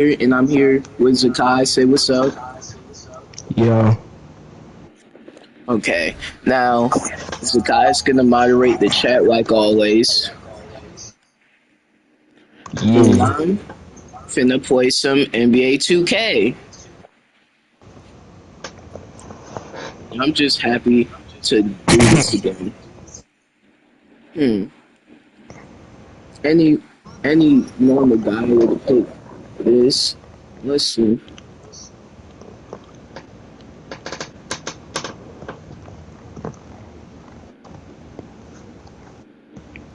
and I'm here with Zakai. Say what's up. Yeah. Okay, now Zakai is gonna moderate the chat like always, and Yeah. I'm finna play some NBA 2K. I'm just happy to do this again. Hmm. Any any normal guy would have picked this. Let's see.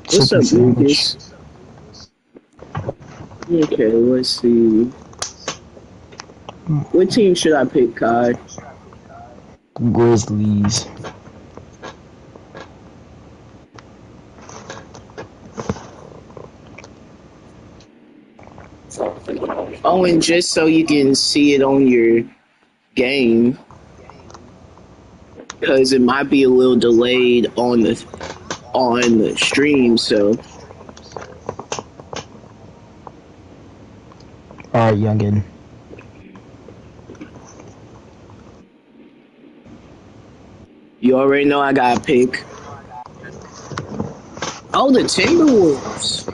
What's Chicken up, sandwich. Lucas? Okay, let's see. What team should I pick, Kai? Grizzlies. Oh, and just so you can see it on your game, because it might be a little delayed on the stream. So Alright, youngin. you already know I got to pick. Oh, the Timberwolves.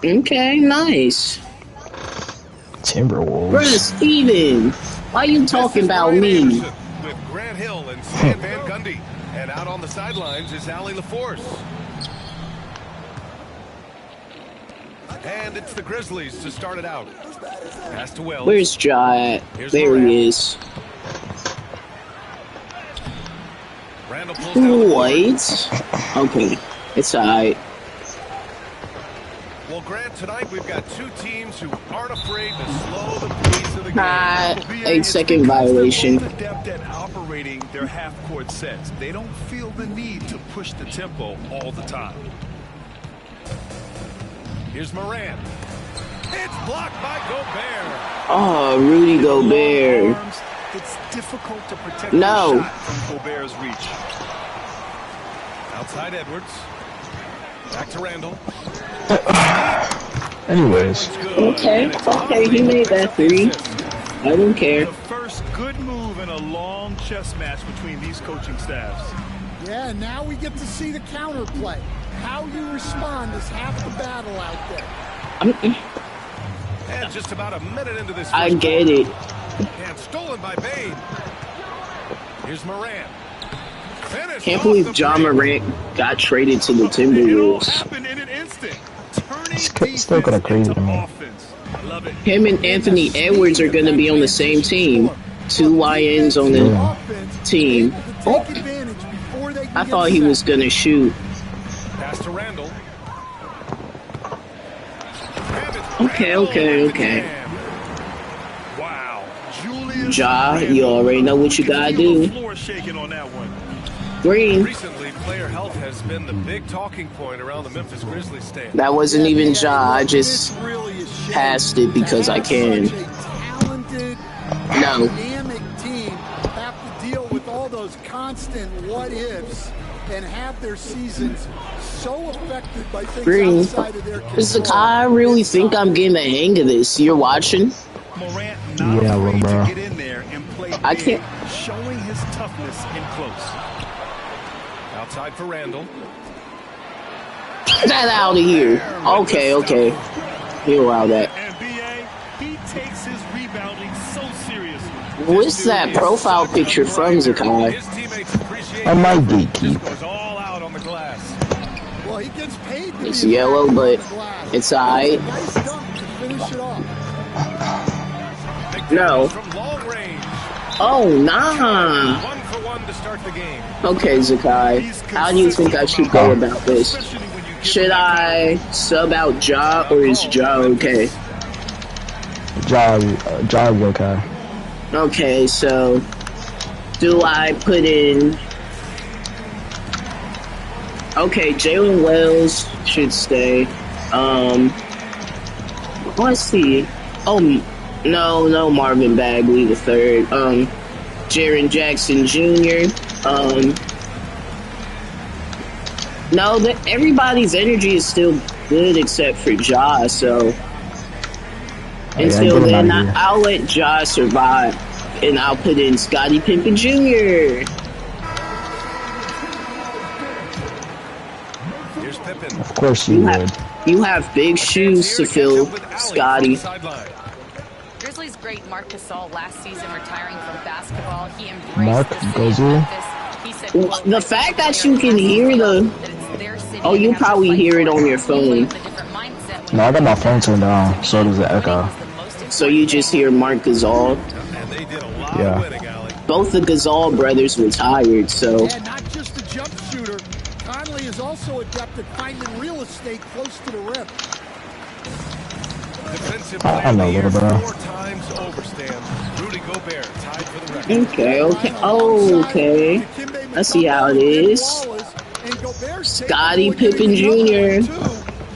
Okay, nice. Bruh, Timberwolves. Steven, why you This talking is about Brian me? Anderson with Grant Hill and Stan Van Gundy. And out on the sidelines is Allie LaForce. And it's the Grizzlies to start it out. Pass to Wells. Where's Ja at? Here's There Morant. he is. Randall pulls down the board. Wait. Okay, it's alright. Well, Grant, tonight we've got two teams who aren't afraid to slow the pace of the game. Ah, Well, BA, 8-second it's because violation. they're both adept at operating their half-court sets. They don't feel the need to push the tempo all the time. Here's Morant. It's blocked by Gobert. Oh, Rudy Gobert. Arms, it's difficult to protect No. the shot from Gobert's reach. Outside Edwards. Back to Randall. Anyways. Okay, okay, he made that three. I don't care. The first good move in a long chess match between these coaching staffs. Yeah, now we get to see the counterplay. How you respond is half the battle out there. And just about a minute into this I first get quarter. it. And stolen by Bane. Here's Morant. Finished Can't off believe the John break. Morant got traded to the It all Timberwolves. happened in an instant. Turning It's still kinda defense crazy into to me. offense. I love it. Him and Anthony Edwards are going to be on the same team. Two YNs on the team. Oh, I thought he was going to shoot. Pass to Randall. Okay, okay, okay. Wow. Julius Ja, Randle. you already know what you got to do. Floor shaking on that one. Green. Recently, player health has been the big talking point around the Memphis Grizzlies stand. That wasn't even Ja. I just passed it because I can. Such a talented, No. dynamic team have to deal with all those constant what-ifs and have their seasons so affected by things Green. outside of their It's control. I really think I'm getting the hang of this. You're watching? Morant not Yeah, afraid bro. to get in there and play I big, can't- showing his toughness in close. Outside for Randall. Get that out of here. Okay, okay. You allow that. And BA, he takes his rebounding so seriously. What's that profile picture from, Zakai? His teammates appreciate I might the effort. gatekeep. Just goes all out on the glass. Well, he gets paid to It's be yellow, effective but on the glass. it's alright. Nice dunk to finish it off. Big No. from long range. Oh, nah. 1 for 1 to start the game. Okay, Zakai. How do you think I should go about this? Especially when you give Should him that I sub out Ja or is Ja okay? Ja okay. Okay, so do I put in? Okay, Jalen Wells should stay. Let's see. Oh, no, Marvin Bagley the third. Jaren Jackson Jr. No, everybody's energy is still good except for Ja. So Yeah, Until get him then, out of here. I'll let Josh survive, and I'll put in Scottie Pippen Jr. Here's Pippen. Of course you would. You have big shoes to fill, Scotty. Grizzlies great Marc Gasol last season retiring from basketball. He embraced Marc the city of Gasol? Memphis. He said, quote, The fact that you can hear the... Oh, you probably hear it on your phone. No, I got my phone turned down, so does the echo. So you just hear Marc Gasol. And they did a lot Yeah. of winning, Allie. Both the Gasol brothers retired, so... And not just a jump shooter, Conley is also adept at finding real estate close to the rim. Defensive I player of know, the year little bro. 4 times over, Stan. Rudy Gobert tied for the record. Okay. Oh, okay. I see how it is. Scottie Pippen Jr.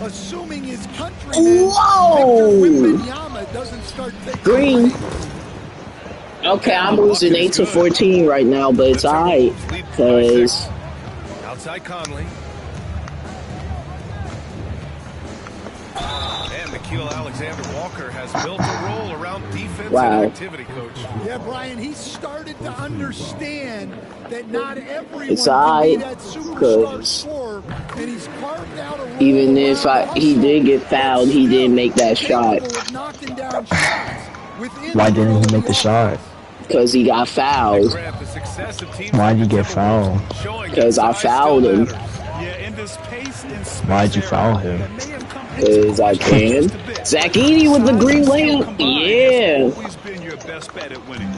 Assuming his countryman Whoa! Victor Wembanyama doesn't start taking Green. Okay, I'm losing 8-14 right now, but it's alright. Because Outside Conley. And Nickeil Alexander-Walker has built a role around defense Wow. and activity, Coach. Yeah, Brian, he started to understand that not everyone It's can be alright, that superstar 'cause scorer, and he's carved out a role even if around he hustle, did get fouled, he didn't make that shot. capable of knocking down shots within Why the didn't middle he of make the shot? Because he got fouled. Grant, the success of teams Why'd you like the get fouled? Timberwolves showing Because that I size fouled still him. matters. Yeah, in this pace and space Why'd you era, foul him? that may have come into Because I question can. just a bit. Zach Edey with the Size green and skill layup. combined Yeah. has always been your best bet at winning.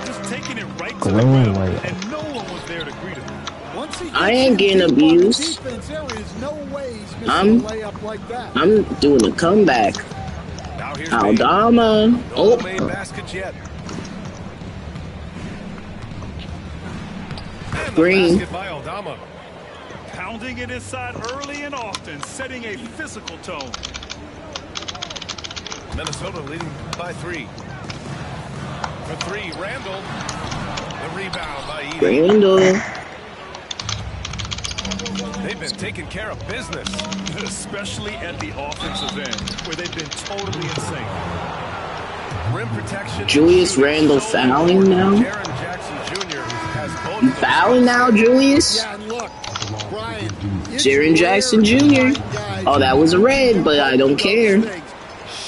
Just taking it right to the Green rim, layup. and no one was there to greet him. Once he I gets ain't in getting deep on the abused. defense, there is no way he's missing I'm- a layup like that. I'm doing a comeback. Now here's Bain. Aldama. No Oh, made baskets yet. And the Green. basket by Aldama. Pounding it inside early and often, setting a physical tone. Minnesota leading by 3. For 3, Randall. The rebound by Edey. Randall. They've been taking care of business. Especially at the offensive end, where they've been totally in sync. Rim protection. Julius Randle fouling now? Jaren Jackson Jr. has both You of those fouling now, Julius? Yeah, and look, Brian, it's Jaren rare Jackson to Jr. find guys Oh, that was a red, who but I don't do care. those things.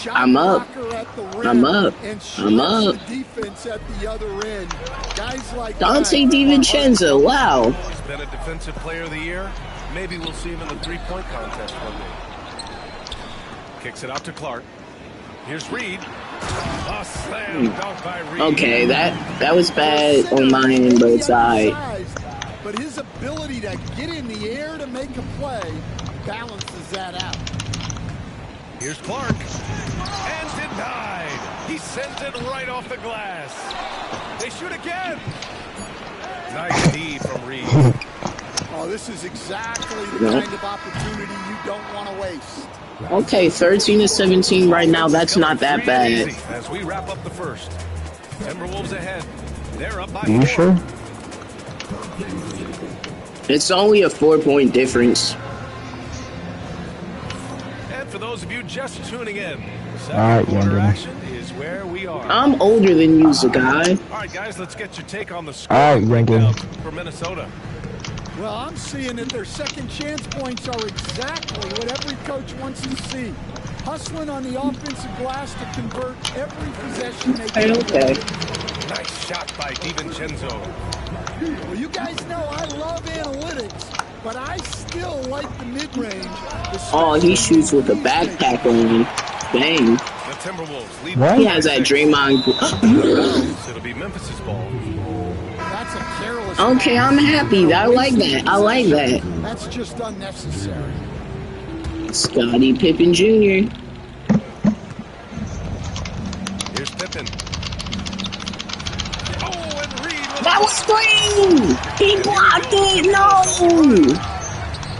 Shot I'm up. blocker at the rim I'm up. and I'm shuts up. the defense at the other end. Guys like Dante that DiVincenzo. Wow. He's been a defensive player of the year. Maybe we'll see him in the three-point contest one day. Kicks it out to Clark. Here's Reed. A slam dunk by Reed. Okay, that was bad on my end, but it's alright. But his ability to get in the air to make a play balances that out. Here's Clark. And denied. He sends it right off the glass. They shoot again. Nice D from Reed. Oh, this is exactly the kind of opportunity you don't want to waste. Okay, 13-17 right now. That's not that Free and bad. easy as we wrap up the first. Timberwolves ahead. They're up by Are you 4. sure? It's only a 4-point difference. And for those of you just tuning in, second Alright, quarter youngin. action is where we are. I'm older than you, Zagai. All right, guys, let's get your take on the score Alright, youngin. breakdown for Minnesota. Well, I'm seeing that their second chance points are exactly what every coach wants to see. Hustling on the offensive glass to convert every possession they can. Okay. Nice shot by DiVincenzo. Well, you guys know I love analytics, but I still like the mid-range. Oh, he shoots with a backpack on. Dang. The Timberwolves lead. What? He has that Draymond. It'll be Memphis's ball. That's a careless. Okay, I'm happy. I like that. I like that. That's just unnecessary. Scottie Pippen Jr. Here's Pippen. Oh, and Reed with That was green! He blocked it! No!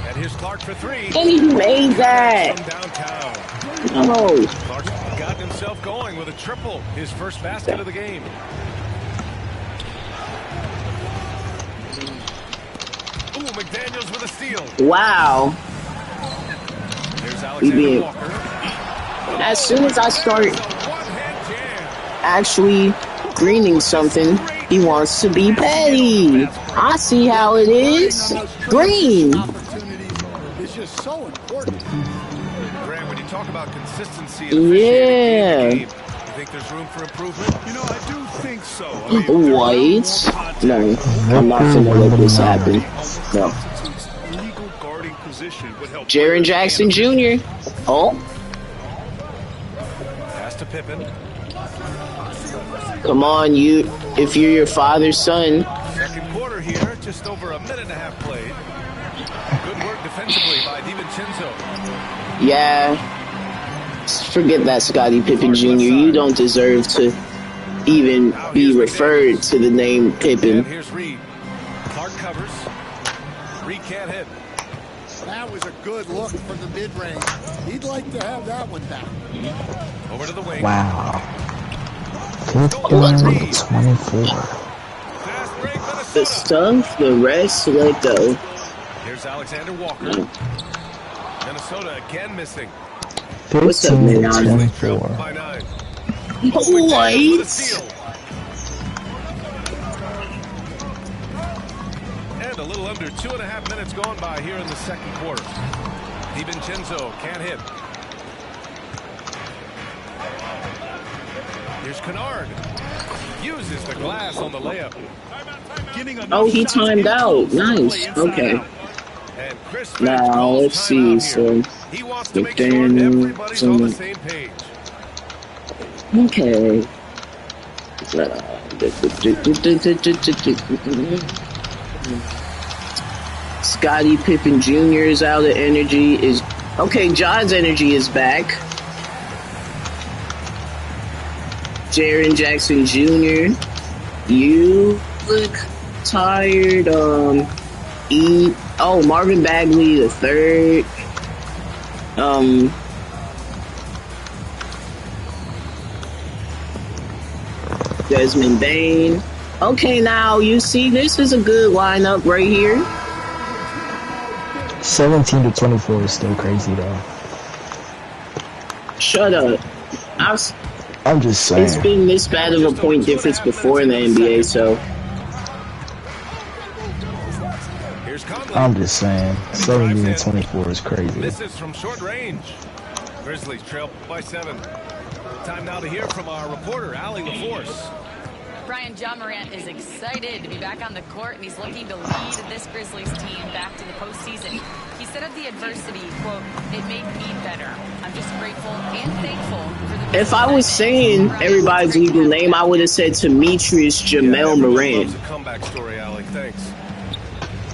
And here's Clark for 3. And he made that! From downtown. No! Clark's got himself going with a triple. His first basket of the game. Ooh, McDaniels with a steal. Wow. Here's We Alexander did. Walker. As soon as I start One-hand jam. actually greening something, he wants to be petty. I see how it is. Green. Opportunities is just so important. Grant, when you talk about consistency and officiating game Yeah. to game, you think there's room for improvement? You know, I do think so. I mean, they're White. more contact. No, I'm not gonna let this happen. No. Constitutes legal guarding position would help. Jaren Jackson Jr. Oh, Pass to Pippen. come on, you. If you're your father's son, Second quarter here, just over a minute and a half played. Good work defensively by DiVincenzo. yeah. Forget that, Scottie Pippen Jr. You don't deserve to even be referred to the name And Pippen. here's Reed. Clark covers. Reed can't hit. That was a good look from the mid-range. He'd like to have that one back. Over to the wing. Wow. 50-24. Fast break, The Minnesota. stuff, the rest, let go. Here's Alexander Walker. Minnesota again missing. What's up, man? 15-24. By 9. White. And a little under 2.5 minutes gone by here in the second quarter. DiVincenzo can't hit. Here's Kennard. Uses the glass on the layup. Getting enough Oh, he shots timed in out. close to Nice. play inside Okay. out. And Chris Finch Now calls let's see. timeout So here. He wants to make sure everybody's on the same page. okay. Scottie Pippen Jr. is out of energy. Is okay. John's energy is back. Jaren Jackson Jr. You look tired. Marvin Bagley the third. Desmond Bain. Okay, now you see this is a good lineup right here. 17-24 is still crazy though. Shut up. I'm just It's saying. been this bad of a point difference before in the NBA, so Here's Conley. I'm just saying. 17-24 is crazy. Misses from short range. Grizzlies trail by 7. Time now to hear from our reporter, Allie LaForce. Brian, John Morant is excited to be back on the court, and he's looking to lead this Grizzlies team back to the postseason. He said of the adversity, quote, "It made me better. I'm just grateful and thankful for the." if I was saying everybody's legal name, I would have said Demetrius Jamel Everyone Morant. loves a comeback story, Allie. Thanks.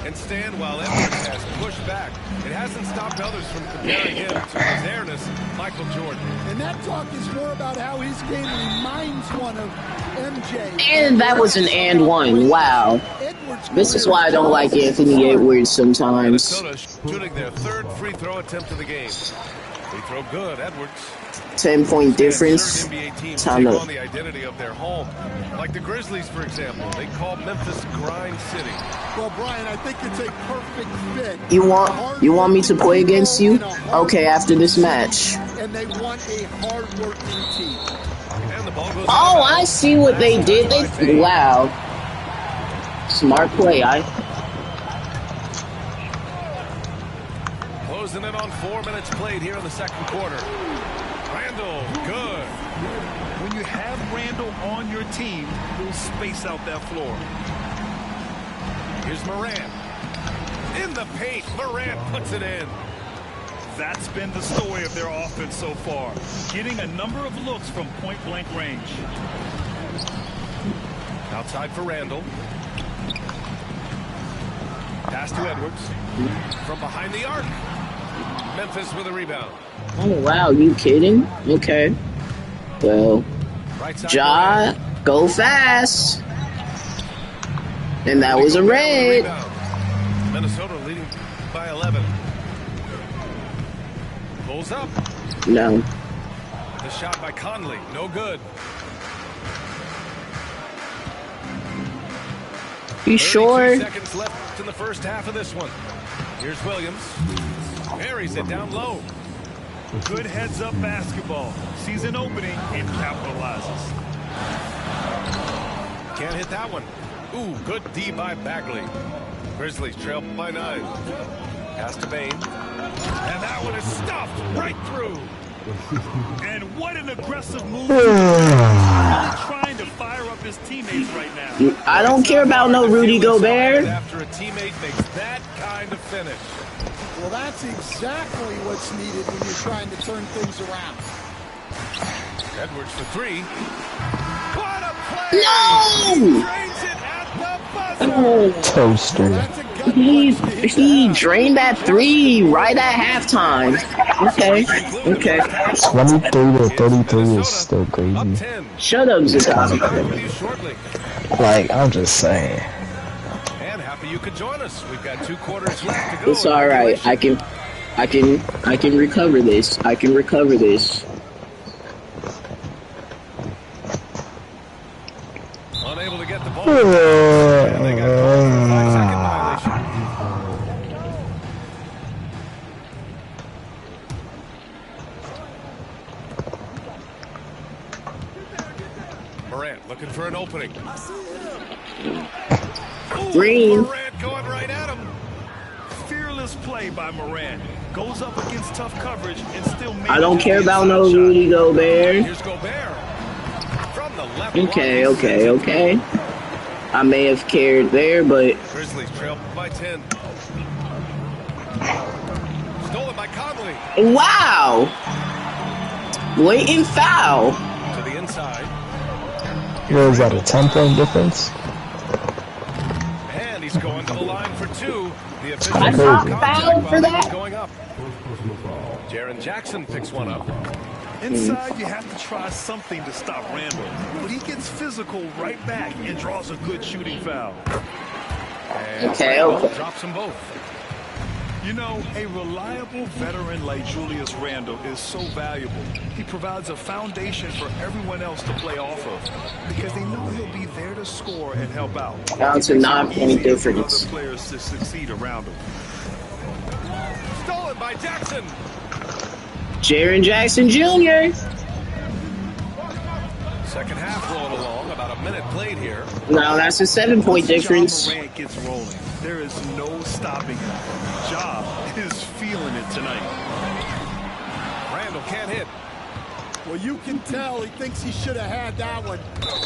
And stand while Edwards has pushed back. It hasn't stopped others from comparing him to his airness, Michael Jordan. And that talk is more about how his game reminds one of MJ. And that was an and one. Wow. Edwards This is why I don't like Anthony Edwards sometimes. Minnesota shooting their third free throw attempt of the game. Free throw good, Edwards. 10-point difference. Third NBA team Time take to- on the identity of their home. Like the Grizzlies, for example, they call Memphis Grind City. Well, Brian, I think it's a perfect fit. You want me to play against you? Okay, after this match. And they want a hard-working team. And the ball goes Oh, out. I see what they did. Wow. Smart play. Closing in on 4 minutes played here in the second quarter. Randall, good. When you have Randall on your team, he'll space out that floor. Here's Morant. In the paint, Morant puts it in. That's been the story of their offense so far. Getting a number of looks from point-blank range. Outside for Randall. Pass to Edwards. From behind the arc. Memphis with a rebound. Oh, wow. You kidding? Okay. Well, Right side. Ja, go fast. And that was a red. Rebound. Minnesota leading by 11. Pulls up. No. The shot by Conley. No good. You 32 sure? seconds left in the first half of this one. Here's Williams. Buries it down low. Good heads-up basketball. Sees an opening and capitalizes. Can't hit that one. Ooh, good D by Bagley. Grizzlies trail by 9. Pass to Bane. And that one is stuffed right through. And what an aggressive move. He's really trying to fire up his teammates right now. I don't care about no Rudy Gobert. After a teammate makes that kind of finish. Well, that's exactly what's needed when you're trying to turn things around. Edwards for 3. What a play! No! Drains it at the buzzer. Toaster. That's a gut He punch to hit. drained that 3 right at halftime. Okay. 23 to 33 is still Up crazy. 10. Shut up, Zakai. Back with you shortly. Like, I'm just saying. And happy you could join us. We've got 2 quarters left to go. It's all right. I can recover this. I can recover this. Unable to get the ball. And they got called for a 5-second violation. Morant looking for an opening. Ooh, Green. Morant going right at him. Fearless play by Morant. Goes up against tough coverage and still makes I don't care about no Rudy Gobert. Here's Gobert. From the left. Okay. I may have cared there, but Grizzlies trail by 10. Stolen by Conley. wow! Blatant foul. To the inside. What is that, a 10-point difference? And he's going to the line for 2. The official I got fouled for that? going up. Jaren Jackson picks one up. Inside, you have to try something to stop Randall. But he gets physical right back and draws a good shooting foul. And Okay. drops them both. You know, a reliable veteran like Julius Randle is so valuable. He provides a foundation for everyone else to play off of because they know he'll be there to score and help out. Down to 9-point difference. Other players to succeed around him. Stolen by Jackson. Jaren Jackson Jr. Second half rolling along. About a minute played here. Now that's a 7-point difference. Ja Morant gets rolling. There is no stopping him. Ja is feeling it tonight. Randall can't hit. Well, you can tell he thinks he should have had that one.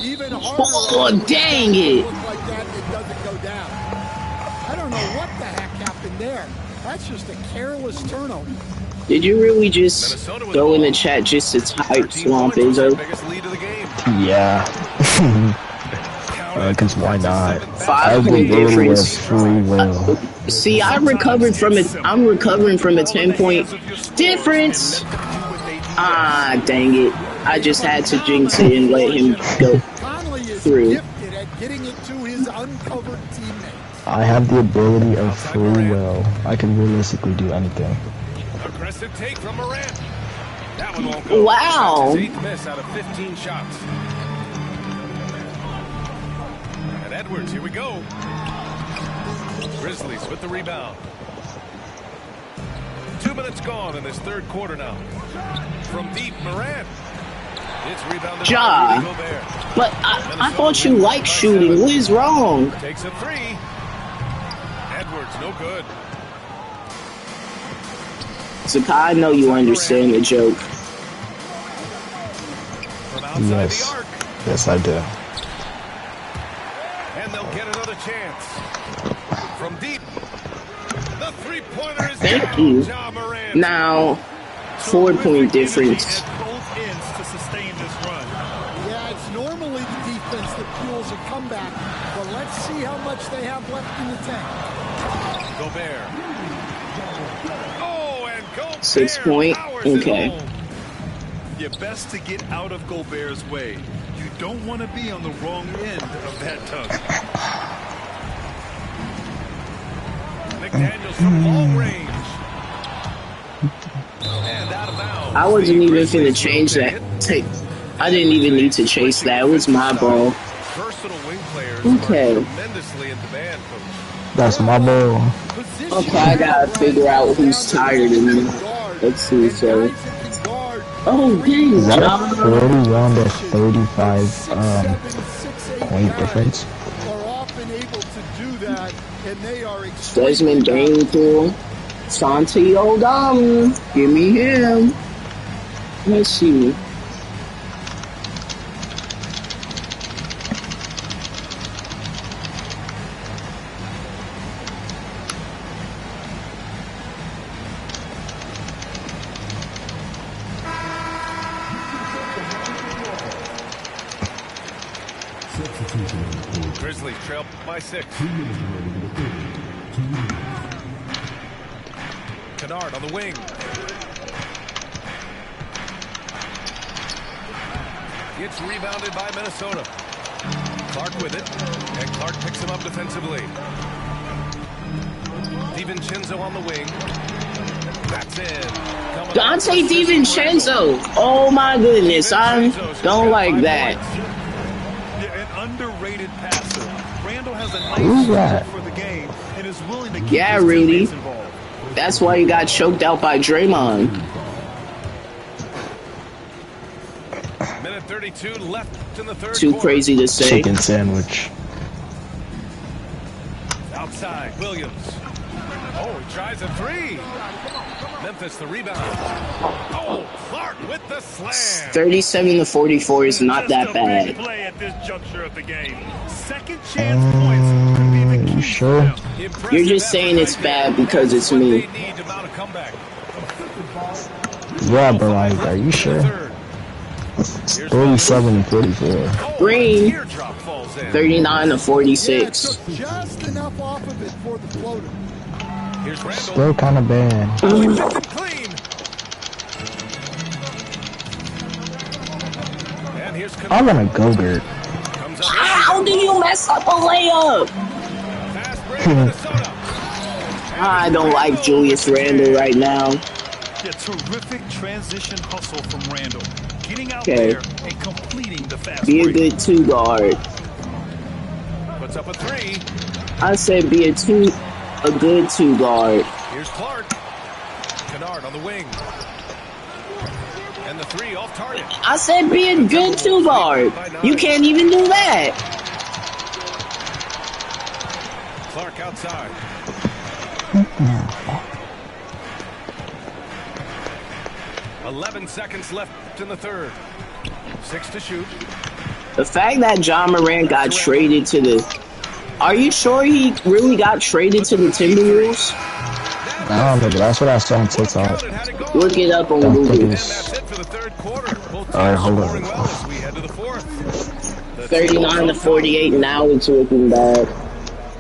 Even harder. Oh, dang it. Look like that, it doesn't go down. I don't know what the heck happened there. That's just a careless turnover. Did you really just throw in the chat just to type Swamp Izzo? Biggest lead of the game. Yeah. Because why not? 5-point difference. Free will. See, I'm recovering from a 10-point difference. Ah, dang it. I just had to jinx it and let him go Conley is through. gifted at getting it to his uncovered teammates. I have the ability of free will. I can realistically do anything. Aggressive take from Morant. That one won't go. Wow. That's his 8th miss out of 15 shots. And Edwards, here we go. Grizzlies with the rebound. 2 minutes gone in this third quarter now. From deep, Morant. It's rebounded Ja. by Rudy Gobert. But I thought you liked shooting. What is wrong? Takes a 3. Edwards, no good. Zakai, I know you understand the joke. From outside Yes. the arc. Yes, I do. And they'll get another chance. From deep. The three-pointer is Thank down. you. Ja Morant. Now, 4-point difference. At both ends to sustain this run. Yeah, it's normally the defense that fuels a comeback, but let's see how much they have left in the tank. Gobert. Oh, and Gobert 6 point. powers it Okay. home. You're best to get out of Gobert's way. You don't want to be on the wrong end of that tug. McDaniels from long range. And out of bounds. I wasn't The even Grizzlies finna change will that. take it. I didn't even need to chase that. It was my ball. Versatile wing players Okay. are tremendously in demand, Coach. That's my ball. Position Okay, I gotta figure out who's tired of me. guard Let's see, and so. guys that Oh, dang, Is that a John. 41 to 35 point difference? Are often able to do that, and they are Desmond Bain pool. Santi Odom. Give me him. Let's see. Grizzlies trail by 6. Kennard on the wing. It's rebounded by Minnesota. Clark with it, and Clark picks him up defensively. DiVincenzo on the wing. That's in. Dante DiVincenzo. Oh my goodness, I don't like that. Yeah, an underrated passer. Randall has a Who's nice that? for the game and is willing to keep Yeah, his Rudy. teammates involved. That's why he got choked out by Draymond. Minute 32 left in the third Too quarter. crazy to say. Chicken sandwich. Outside, Williams. Oh, he tries a three. Memphis the rebound. Oh, Clark with the slam. 37 to 44 is not that Just a big bad. play at this juncture of the game. Second chance points could be the You key. sure? Impressive You're just effort saying it's right there. bad because it's What me. they need to mount a comeback. Yeah, but like, are you sure? Third. Here's 37 to 44. Oh, Green. teardrop falls in. 39 to Yeah, it 46. took just enough off of it for the floater. Here's Randall. Still kind of bad. Picked it clean. And here's I Kennard. want a Go-Gurt. Comes up How did you mess up a layup? fast break Minnesota. I don't like Julius Randle right now. Yeah, terrific transition hustle from Randall. Getting out Okay. there and completing the fast Be a break. good two guard. Puts up a three. I said be a good two guard. Here's Clark. Kennard on the wing. And the three off target. I said be a good two guard. You can't even do that. Clark outside. Mm-hmm. 11 seconds left in the third. 6 to shoot. The fact that John Morant got traded to the... Are you sure he really got traded to the Timberwolves? I don't know, but that's what I saw on TikTok. Look it up on Don't think Google. it's- That's it for the third quarter. Both All right, teams hold on. scoring well as we head to the fourth. The 39 to 48, now it's looking bad.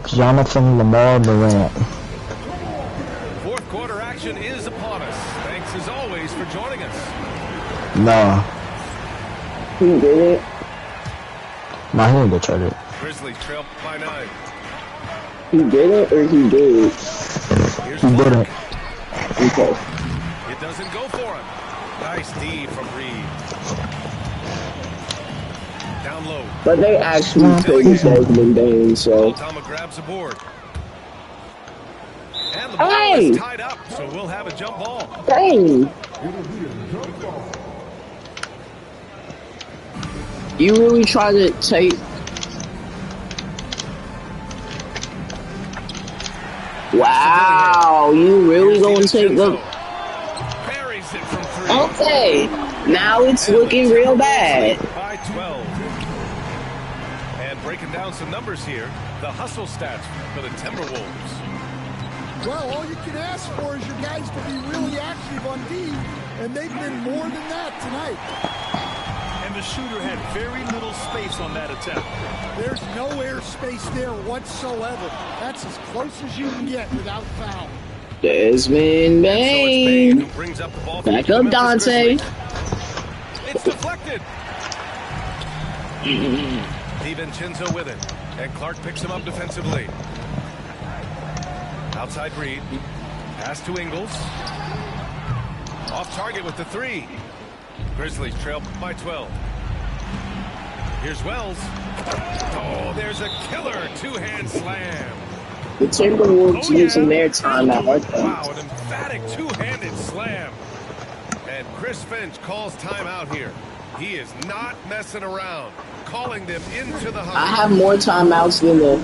Jonathan Lamar Morant. fourth quarter action is upon us. Thanks as always for joining us. Nah, He did it. nah, he ain't go trade it. Grizzlies trail by 9. He did it or he did? Here's He Clark. didn't. Okay. It doesn't go for him. Nice D from Reed. Down low. But they actually played Desmond Bain, so... Altama grabs the board. And the ball Hey! is tied up, so we'll have a jump ball. Dang! You really try to take... Wow, you really gonna take the... Buries it from 3. Okay, now it's looking real bad. By 12. And breaking down some numbers here, the hustle stats for the Timberwolves. Well, all you can ask for is your guys to be really active on D, and they've been more than that tonight. And the shooter had very little space on that attempt. There's no airspace there whatsoever. That's as close as you can get without foul. Desmond So it's Bain Bain. who brings up the ball. for Back the up, Memphis Dante. Grizzlies. It's deflected. DiVincenzo with it. And Clark picks him up defensively. Outside Reed. Pass to Ingles. Off target with the 3. Grizzlies trail by 12. Here's Wells. Oh, there's a killer two-hand slam. The Timberwolves using their time out. Wow, an emphatic two-handed slam. And And Chris Finch calls timeout here. He is not messing around. Calling them into the hunt. I have more timeouts than the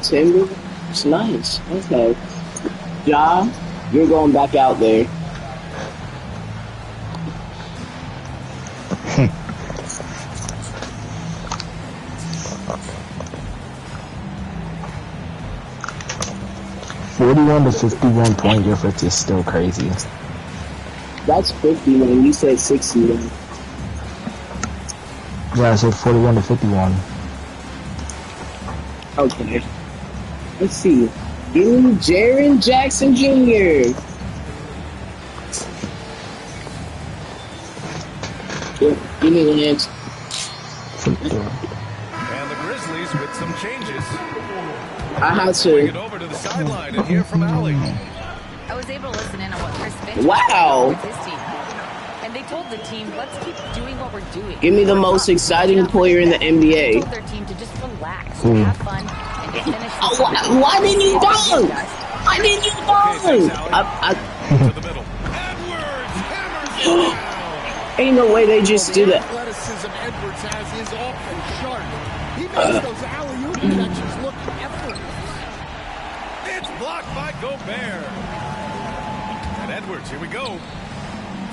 Timber. It's nice. Okay. Ja, you're going back out there. 41 to 51 point difference is still crazy. That's 51. You said 61. Yeah, I said 41 to 51. Okay. Let's see. Give me Jaren Jackson Jr. Give me the hands. And the Grizzlies with some changes. I had Bring it to. over to the sideline and hear from Allie. I was able to listen in on what Chris Finch Wow. was with his team. And they told the team, let's keep doing what we're doing. Give me the most exciting player in the They NBA. told their team to just relax, have fun, and to finish Oh, why didn't you dunk? Why didn't you dunk? To the middle. Edwards hammers it down. Ain't no way they just did The it. athleticism Edwards has is off and sharp. He makes those alley-oop catches look effortless. It's blocked by Gobert. And Edwards, here we go.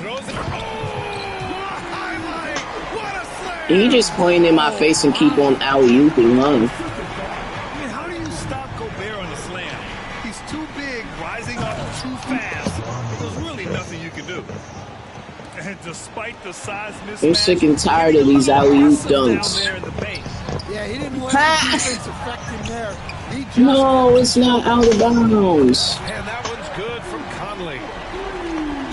Throws it. Oh, a highlight. What a slam. He just playing in my face and keep on alley-ooping, huh? I mean, how do you stop Gobert on the slam? He's too big, rising up too fast. There's really nothing you can do. And despite the size mismatch, I'm sick and tired of these alley-oop dunks. down there in the paint. Yeah, he didn't let Pass. the defense affect him there. He just No, it's not out of bounds. And that one's good from Conley.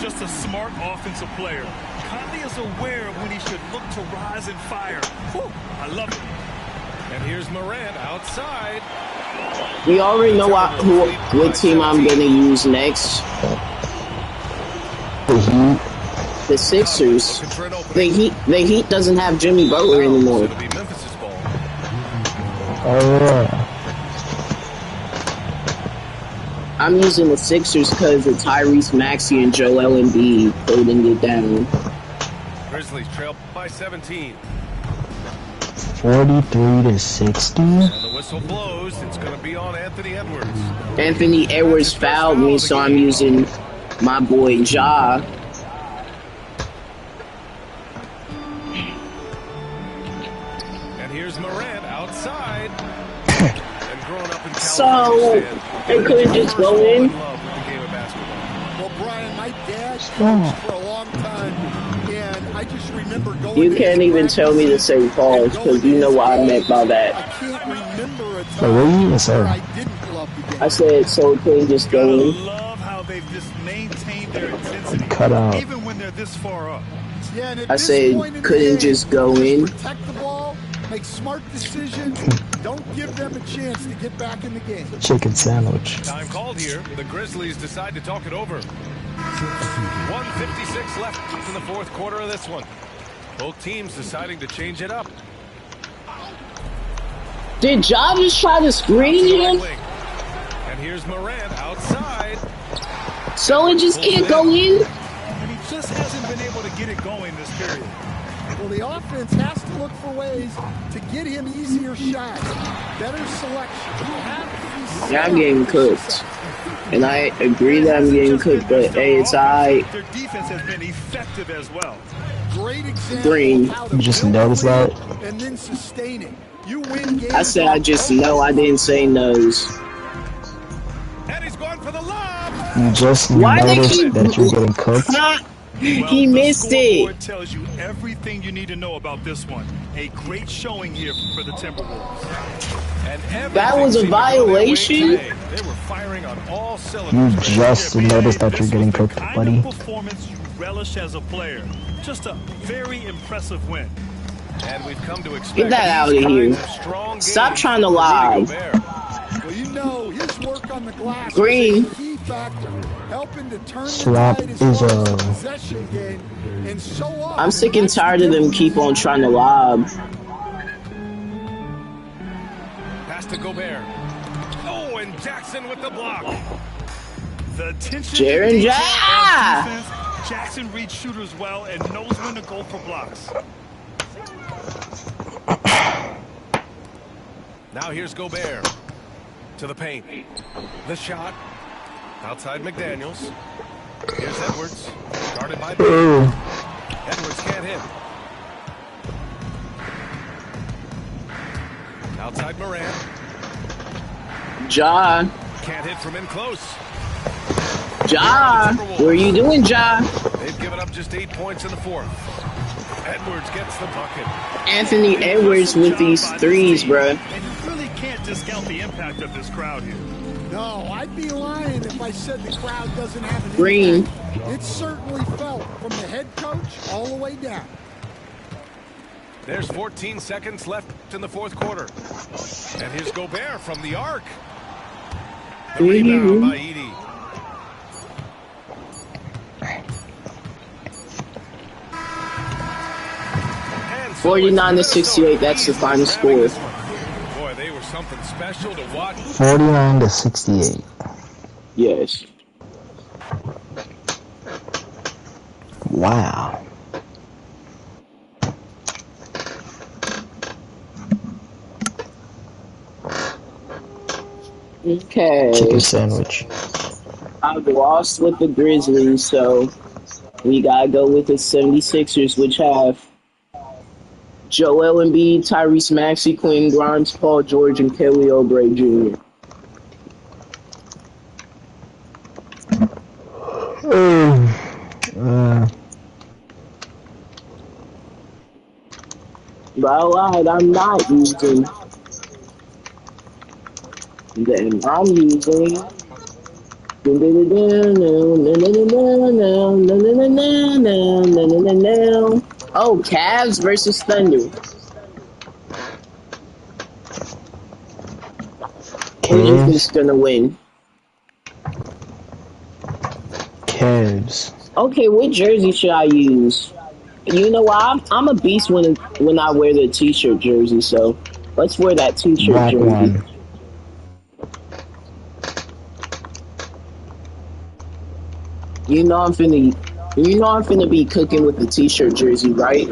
Just a smart offensive player. Conley is aware of when he should look to rise and fire. Whew, I love it. And here's Morant outside. We already know what team I'm gonna use next. The Heat. The Sixers. Looking for an opening. The Heat doesn't have Jimmy Butler anymore. It'll be Memphis's ball. Oh yeah. I'm using the Sixers because of Tyrese Maxey and Joel Embiid holding it down. Grizzlies trail by 17. 43 to 60. And the whistle blows. It's going to be on Anthony Edwards. Anthony Edwards fouled me, so I'm using my boy Ja. And here's Morant outside. And growing up in So, California, they couldn't just go in? love with the game of basketball. Well, Brian, my dad coached for a long time, and I just remember going. You to can't his even tell me to practices say pause and because going you to know his what I meant by games. I that. can't remember a Wait, time what did you where say? I didn't love the game. I said, so it couldn't just go Gotta in. love how they've just maintained their intensity. Cut out. Even when they're this far up. Yeah, and at I this said, point in the couldn't game, just go in. Protect the ball, make smart decisions. Don't give them a chance to get back in the game. Chicken sandwich. Time called here. The Grizzlies decide to talk it over. 1:56 left in the fourth quarter of this one. Both teams deciding to change it up. Did Ja just try to screen him? And here's Morant outside. So it just can't go in? And he just hasn't been able to get it going this period. Well, the offense has to look for ways to get him easier shots, better selection. Yeah, I'm getting cooked. And I agree that I'm getting cooked, but hey, it's alright. Their defense has been effective as well. Great example Green. of how to You just build noticed a lead that? and then sustain it. You win games. I said I just know, I didn't say no's. And he's going for the lob. You just Why they noticed keep- that you're getting cooked. He Well, missed the it. scoreboard tells you everything you need to know about this one. A great showing here for the Timberwolves. And That was a everything seemed to go their way violation? today. They were firing on all cylinders. You just noticed that you're This getting was the cooked, kind buddy. of performance you relish as a player. Just a very impressive win. And we've come to expect Get that out of these here. kinds of strong Stop games trying to from Rudy lie. Gobert. Well, you know, his work on the glass Green. was a key factor, helping to turn Swap the tide as is far as a- the possession game. And so often, I'm sick and that's the tired of them difference. keep on trying to lob. Pass to Gobert. Oh, and Jackson with the block. The attention to Jaren detail Ja- on defense. Jackson reads shooters well and knows when to go for blocks. Now here's Gobert to the paint. The shot outside McDaniels. Here's Edwards, guarded by Bain. Edwards can't hit. Outside Morant. Ja. Can't hit from in close. Ja. What are you doing, Ja? They've given up just 8 points in the fourth. Edwards gets the bucket. Anthony Edwards with these threes, bruh. And you really can't discount the impact of this crowd here. No, I'd be lying if I said the crowd doesn't have an Green. impact. It's certainly felt from the head coach all the way down. There's 14 seconds left in the fourth quarter. And here's Gobert from the arc. The rebound by Edey. And so 49-68, that's the final score. Boy, they were something special to watch. 49-68. Yes. Wow. Okay. Chicken sandwich. I've lost with the Grizzlies, so we gotta go with the 76ers, which have Joel Embiid, Tyrese Maxey, Quinn Grimes, Paul George, and Kelly Oubre Jr. But I lied, I'm not using. Then I'm using. Oh, Cavs versus Thunder. Who do you think's gonna win? Cavs. Okay, what jersey should I use? You know what? I'm a beast when I wear the t-shirt jersey, so let's wear that t-shirt Black jersey. one. You know I'm finna be cooking with the t-shirt jersey, right?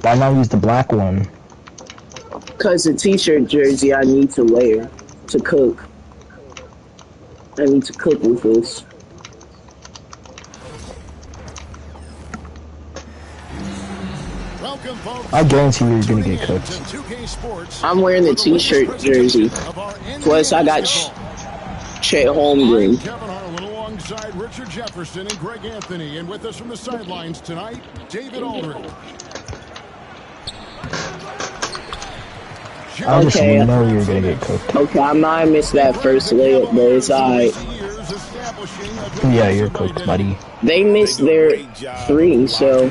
Why not use the black one? Cause the t-shirt jersey I need to wear to cook. I need to cook with this. Welcome, folks. I guarantee you're gonna get cooked. To 2K Sports. I'm wearing the t-shirt jersey. Plus I got Chet Holmgren. Kevin Harlan alongside Richard Jefferson and Greg Anthony. And with us from the sidelines tonight, David Aldridge. I just Okay. know you're gonna get cooked. Okay, I might miss that first layup, but it's alright. Yeah, you're cooked, buddy. They missed their three, so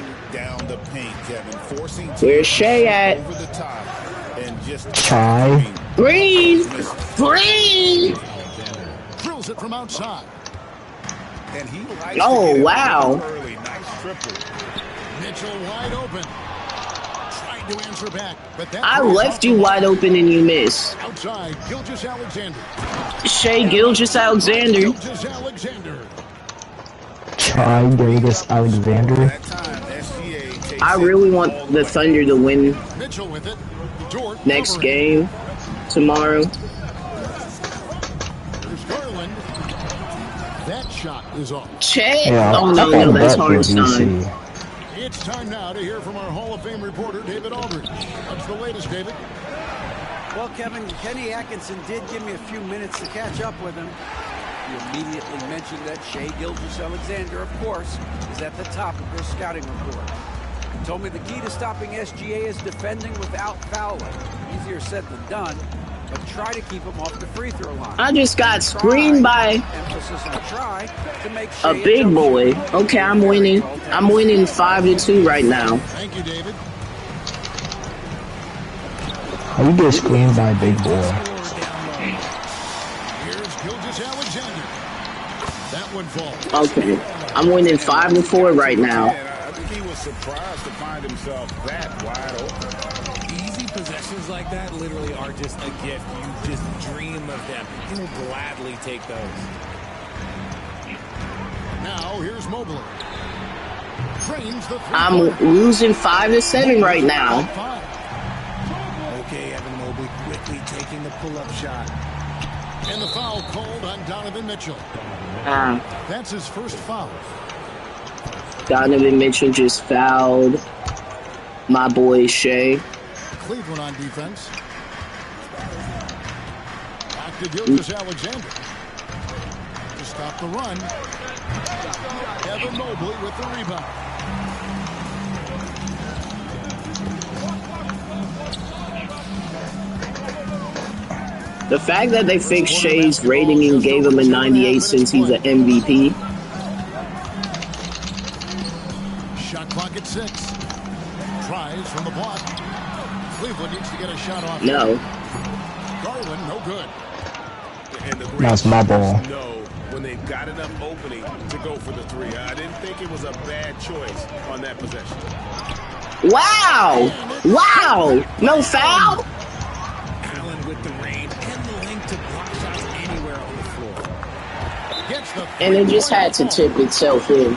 where's Shea at? Chai. Green! Green! Drills it from outside. Oh, wow. Mitchell wide open. Tried to answer back, but that I left you wide open and you missed. outside. Gilgeous-Alexander. Shea Gilgeous-Alexander. Gilgeous-Alexander. Chai Gilgeous-Alexander. I really want the Thunder to win Mitchell with it. Dort next covering. game tomorrow. There's Garland. That shot is off. Chet? Yeah, Oh, no, I thought that's that was Hartenstein. easy. It's time now to hear from our Hall of Fame reporter, David Aldridge. What's the latest, David? Well, Kevin, Kenny Atkinson did give me a few minutes to catch up with him. He immediately mentioned that Shea Gilgeous-Alexander, of course, is at the top of their scouting report. He told me the key to stopping SGA is defending without fouling. Easier said than done, but try to keep him off the free throw line. I just got screened by Emphasis on try to make a Shea big jump boy. shooter. Okay, I'm winning. I'm winning 5-2 right now. Thank you, David. How you get screened by a big boy? Here's Gilgeous-Alexander. That one falls. Okay, I'm winning 5-4 right now. I think he was surprised to find himself that wide open. Easy possessions like that literally are just a gift. You just dream of them. He will gladly take those. Now here's Mobley. Trains the I'm losing 5-7 right now. Okay, Evan Mobley quickly taking the pull-up shot. And the foul called on Donovan Mitchell. That's his first foul. Donovan Mitchell just fouled my boy Shea. Cleveland on defense. Back to Gilgeous-Alexander. To stop the run. Evan Mobley with the rebound. The fact that they fixed Shea's rating and gave him a 98 since he's an MVP. Shot clock at 6. Tries from the block. Cleveland needs to get a shot off. No. Garland, no good. And the That's my ball. know when they've got enough opening to go for the three. I didn't think it was a bad choice on that possession. Wow! Wow! No foul? Allen with the range and the length to block shots anywhere on the floor. Gets the And it just had to tip itself in.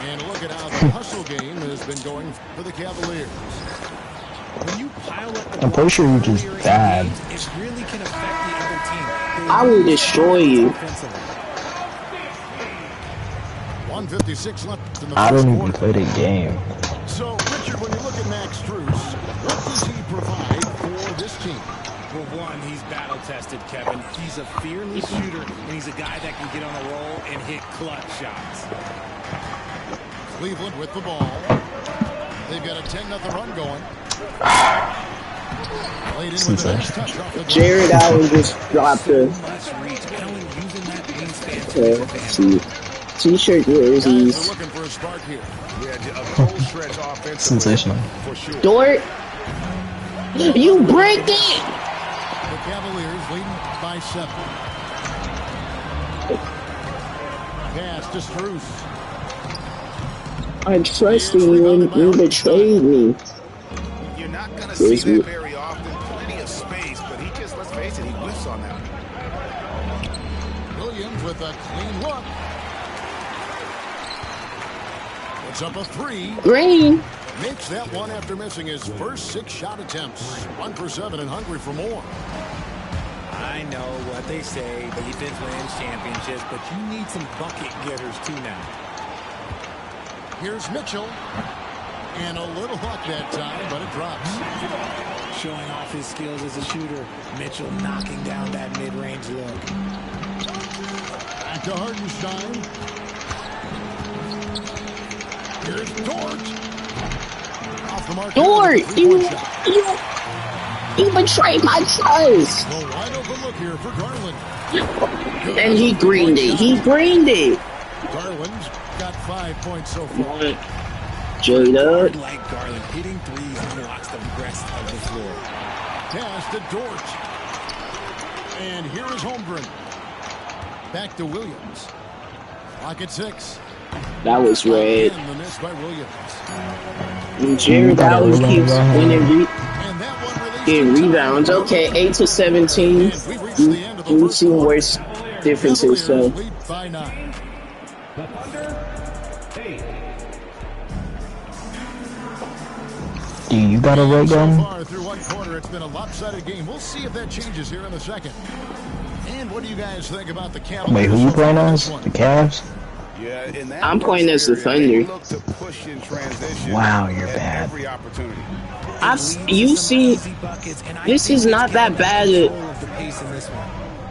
And look at how the hustle game has been going for the Cavaliers. When you pile up the I'm pretty sure you're just earlier in bad. games, it really can affect the other team. I will destroy you. 1:56 left in the I first don't even quarter. play the game. So, Richard, when you look at Max Strus, what does he provide for this team? Well, one, he's battle-tested, Kevin. He's a fearless shooter, and he's a guy that can get on a roll and hit clutch shots. Cleveland with the ball. They've got a 10-0 run going. Played in with the nice touch off the glass. Jared Allen just dropped a t-shirt Guys jerseys. are looking for a spark here. Yeah, a cold stretch offensively. Sensational. For sure. Dort, you bricked it! The Cavaliers leading by 7. Pass to Strus. I trusted you and you betrayed me. You're not going to Where's see me? that very often. Plenty of space, but he just, let's face it, he whiffs on that. Williams with a clean look. Puts up a 3. Green. Makes that one after missing his first 6 shot attempts. 1 for 7 and hungry for more. I know what they say, defense wins championships, but you need some bucket getters too now. Here's Mitchell. And a little luck that time, but it drops. Showing off his skills as a shooter. Mitchell knocking down that mid-range look. Back to Hartenstein. Here's Dort. Off the mark. Dort, you betrayed my trust. The wide open look here for Garland. And he greened it. He greened it. Garland's got 5 points so far. Jada. Like Garland, hitting threes unlocks the rest of the floor. Pass to Dort. And here is Holmgren. Back to Williams. Clock at 6. That was red. And the miss by Williams. And Jared Allen keeps winning And that one released getting in time. rebounds. Okay, 8-17. And we've reached the end of the We've first seen quarter. worse differences, so. Cavaliers lead by 9. Do you got a red So gun? far through one quarter, it's been a lopsided game. We'll see if that changes here in the second. And what do you guys think about the Cavaliers? Wait, who you so playing far as? this one? The Cavs? Yeah, in that I'm playing as the first period, Thunder. they look to push in transition Wow, you're at bad. every opportunity. You see, this is not that bad a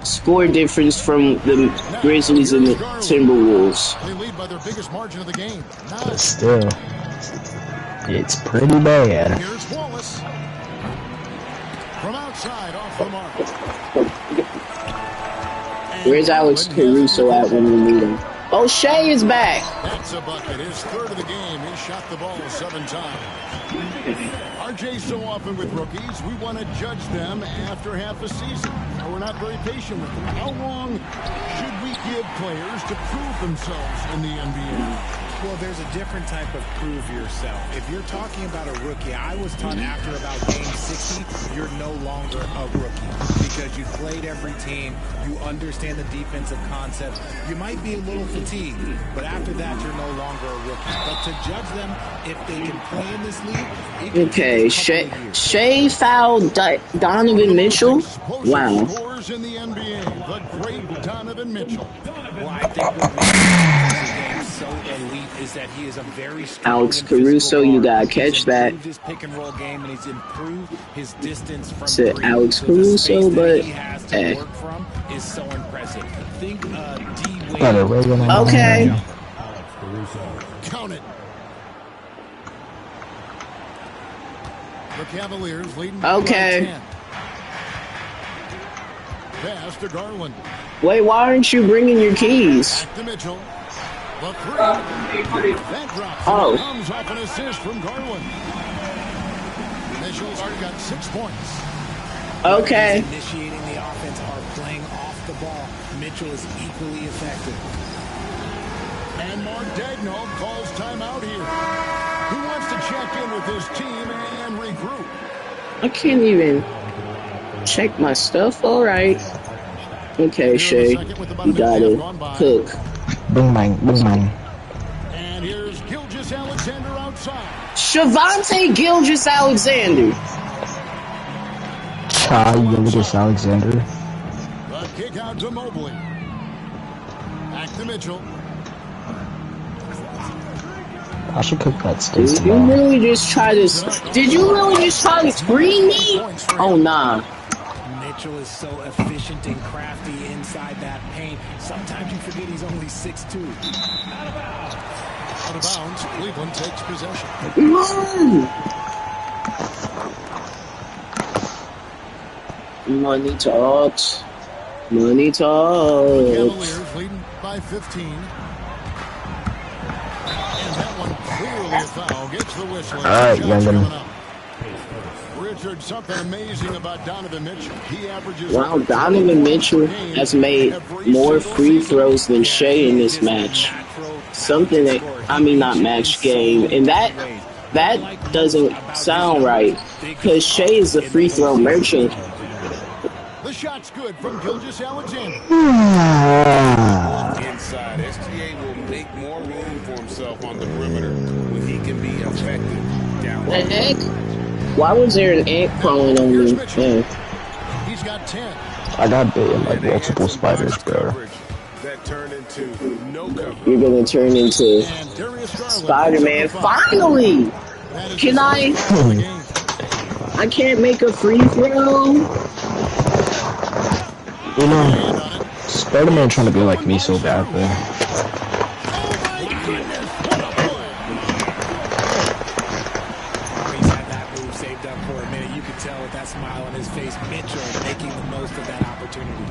score difference from the Grizzlies and the Timberwolves. They lead by their biggest margin of the game. But 9. still, it's pretty bad. Here's Wallace. From outside, off the mark. Where's Alex Caruso at when we need him? Oh, Shea is back. That's a bucket. His third of the game. He shot the ball 7 times. RJ, so often with rookies, we want to judge them after half a season. We're not very patient with them. How long should we give players to prove themselves in the NBA? Well, there's a different type of prove yourself. If you're talking about a rookie, I was taught after about game 60, you're no longer a rookie because you played every team, you understand the defensive concept. You might be a little fatigued, but after that, you're no longer a rookie. But to judge them if they can play in this league, it can Okay, Shea fouled Donovan Mitchell. Wow. Scores in the NBA, the great Donovan Mitchell. Well, I think what makes the game so elite is that he is a very strong Alex Caruso, you gotta catch that. His pick and roll game, and he's improved his distance from Said three. Alex So the Caruso, space that but he has to work from is so impressive. Think D-Wade. Okay. Count it. The Cavaliers leading. Okay. 10. Pass to Garland. Wait, why aren't you bringing your keys? Back to Mitchell. The three. That drops. Oh. Comes off an assist from Garland. Mitchell's already got 6 points. Okay. Initiating the offense or playing off the ball. Mitchell is equally effective. And Mark Daigneault calls timeout here. He wants to check in with his team and regroup. I can't even check my stuff. All right. Okay, Shay, you gotta cook. Boom bang, boom bang. And here's Gilgeous-Alexander outside. Shavonte Gilgeous-Alexander. Chai Gilgeous-Alexander. The kick out to Mobley. Back to Mitchell. I should cook that steak Did you tomorrow. really just try to? Did you really just try to screen me? Oh nah. Mitchell is so efficient and crafty inside that paint. Sometimes you forget he's only 6'2". Out of bounds. Cleveland takes possession. Money talks. Money talks. Cavaliers leading by 15. And that one clearly a foul. Gets the whistle. All right, youngin'. Richard, something amazing about Donovan Mitchell. He averages. Wow, Donovan Mitchell has made more free throws than Shea in this match. Something that, I mean, not match game. And that doesn't sound right. Because Shea is a free throw merchant. The shot's good from Gilgeous-Alexander. Inside, SGA will make more room for himself on the perimeter when he can be effective down The heck? Why was there an ant crawling on me? Yeah. He's got 10. I got bit in like multiple spiders, bro. that turned into no cover. You're gonna turn into Spider-Man. Finally! Can I can't make a free throw. You know, Spider-Man trying to be like me so bad, though. Smile on his face. Mitchell making the most of that opportunity.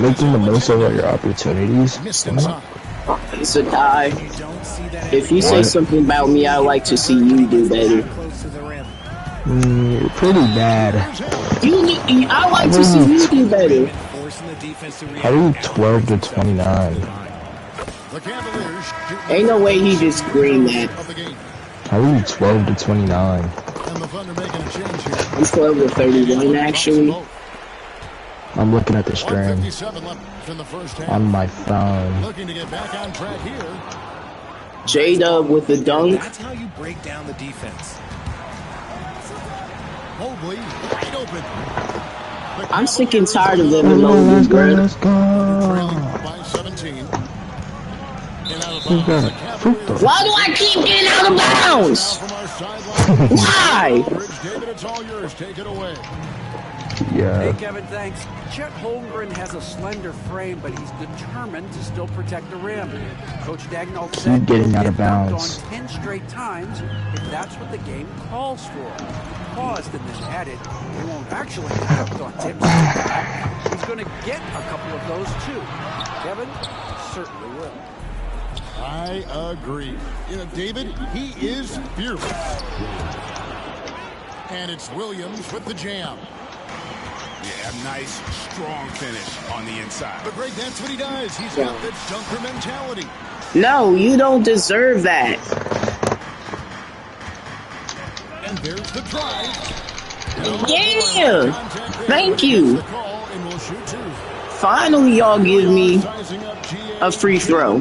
Making the most of your opportunities? Sakai, if you say something about me, I like to see you do better. You're pretty bad. I like to see you do better. How are you 12 to 29? Ain't no way he just screamed that. How are you 12 to 29? He's 12 to 31, actually. I'm looking at the stream on my phone. Looking to get back on track here. J-Dub with the dunk. That's how you break down the defense. Mobley wide open. I'm sick and tired of living Mobley, bro. Let's go. By 17. Why do I keep getting out of bounds? Why? David, it's all yours. Take it away. Yeah. Hey, Kevin, thanks. Chet Holmgren has a slender frame, but he's determined to still protect the rim. Coach Daigneault said Keep getting out of he'll get dunked bounds. on 10 straight times if that's what the game calls for. He paused and then added, he won't actually get dunked on 10 straight times. He's going to get a couple of those, too. Kevin certainly will. I agree. You know, David, he is fearless. And it's Williams with the jam. Yeah, a nice, strong finish on the inside. But great, that's what he does. He's got the dunker mentality. No, you don't deserve that. And there's the drive. Yeah. Thank you. Finally, y'all give me a free throw.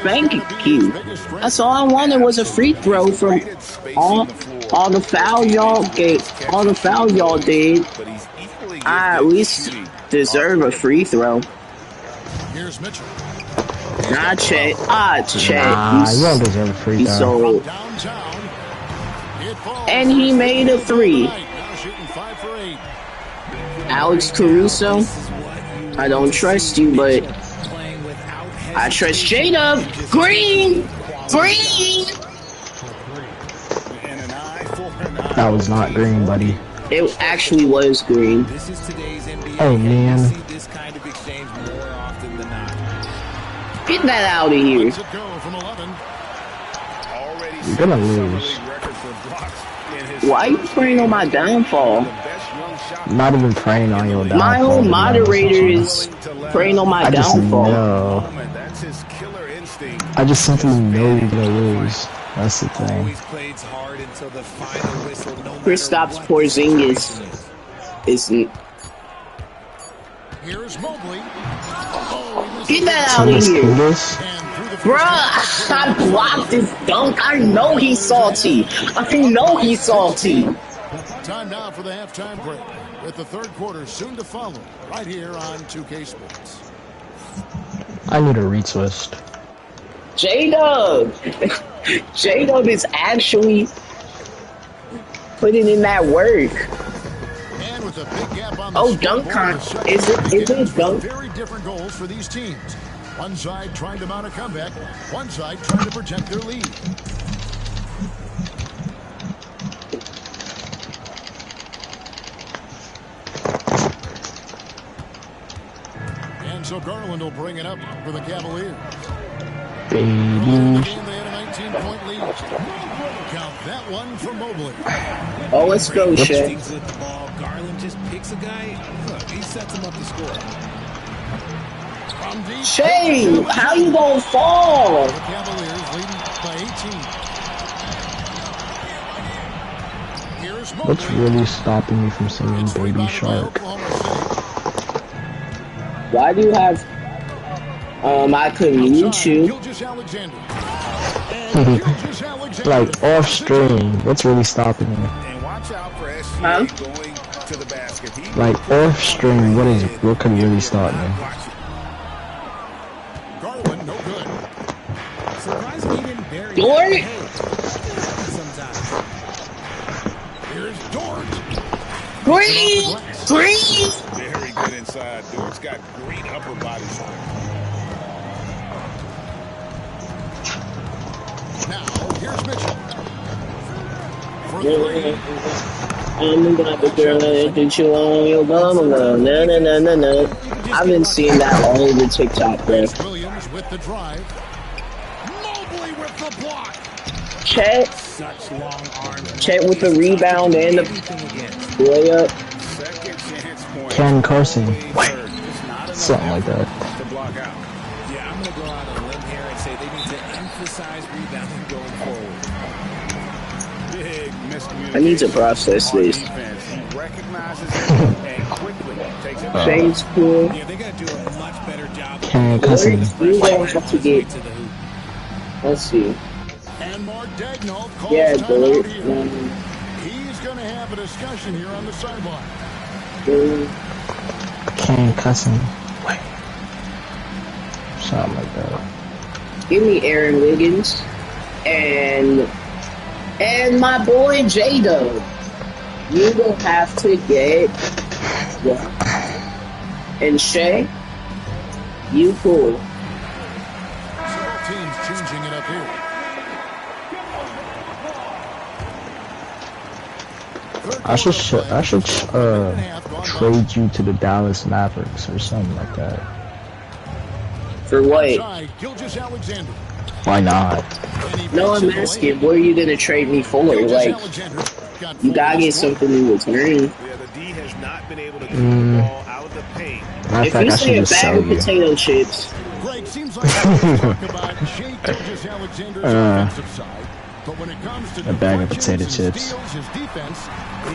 Thank you. That's all I wanted was a free throw from all the foul y'all did. I at least deserve a free throw. Here's Mitchell. Nah, Chet. Chet. Nah, you don't deserve a free throw. So, and he made a 3. Alex Caruso, I don't trust you, but I trust J-Dub. Green! That was not green, buddy. It actually was green. Oh, man. Get that out of here. You're gonna lose. Why are you praying on my downfall? I'm not even praying on your downfall. My own moderator is praying on my downfall. I just simply know you're gonna lose. That's the thing. Kristaps Porzingis isn't. Get that out of here. Bruh, I blocked his dunk. I know he's salty. Time now for the halftime break, with the third quarter soon to follow, right here on 2K Sports. I need a retwist. J-Dub is actually putting in that work. And with a big gap on the dunk con. scoreboard, Is it dunk? Very different goals for these teams. One side trying to mount a comeback, one side trying to protect their lead. And so Garland will bring it up for the Cavaliers. Baby. They had a 19-point lead. Count that one for Mobley. Oh, let's go, Shea. Garland just picks a guy. Look, he sets him up to score. Shea, how you gonna fall? The Cavaliers leading by 18. Here's Mobley. What's really stopping me from singing Baby Shark? Why do you have... I couldn't mute you. Like, off stream. What's really stopping me? Huh? Like, off stream, what could really stop me? Garland, no good. Surprisingly, he didn't bury Dort? Here's Dort. Green! Very good inside. Dort's got great upper body strength. Now, here's Mitchell. For I'm gonna have to girl and put you on your bum. No. I've been seeing that all over TikTok, bro. Williams with the drive. Mobley with the block. Chet with the rebound and the layup. Ken Carson. Something like that. Yeah, I'm going to go out on a limb here and say they need to emphasize rebounding going forward. Big miscommunication. I need to process this. He recognizes it and quickly takes it. Shane's cool. Yeah, they got to do a much better job. Ken Carson. You gonna have to get. Let's see. And Mark Daigneault calls Yeah, timeout Dort. here. He's going to have a discussion here on the sideline. Ken Carson. Wait. Something like that. Give me Aaron Wiggins and my boy J-Dub. You will have to get and Shea, you cool. Several teams changing it up here. I should trade you to the Dallas Mavericks or something like that. For what? Gilgeous-Alexander. Why not? No, I'm asking, what are you gonna trade me for? Like, you gotta get something in return. Yeah, the D has not been able to get the ball out of the paint. Matter of If fact, you I say should a just bag sell of you. potato chips, talk about Shai Gilgeous-Alexander's offensive side, but when it comes to a bag of potato deflections, chips. steals, his defense,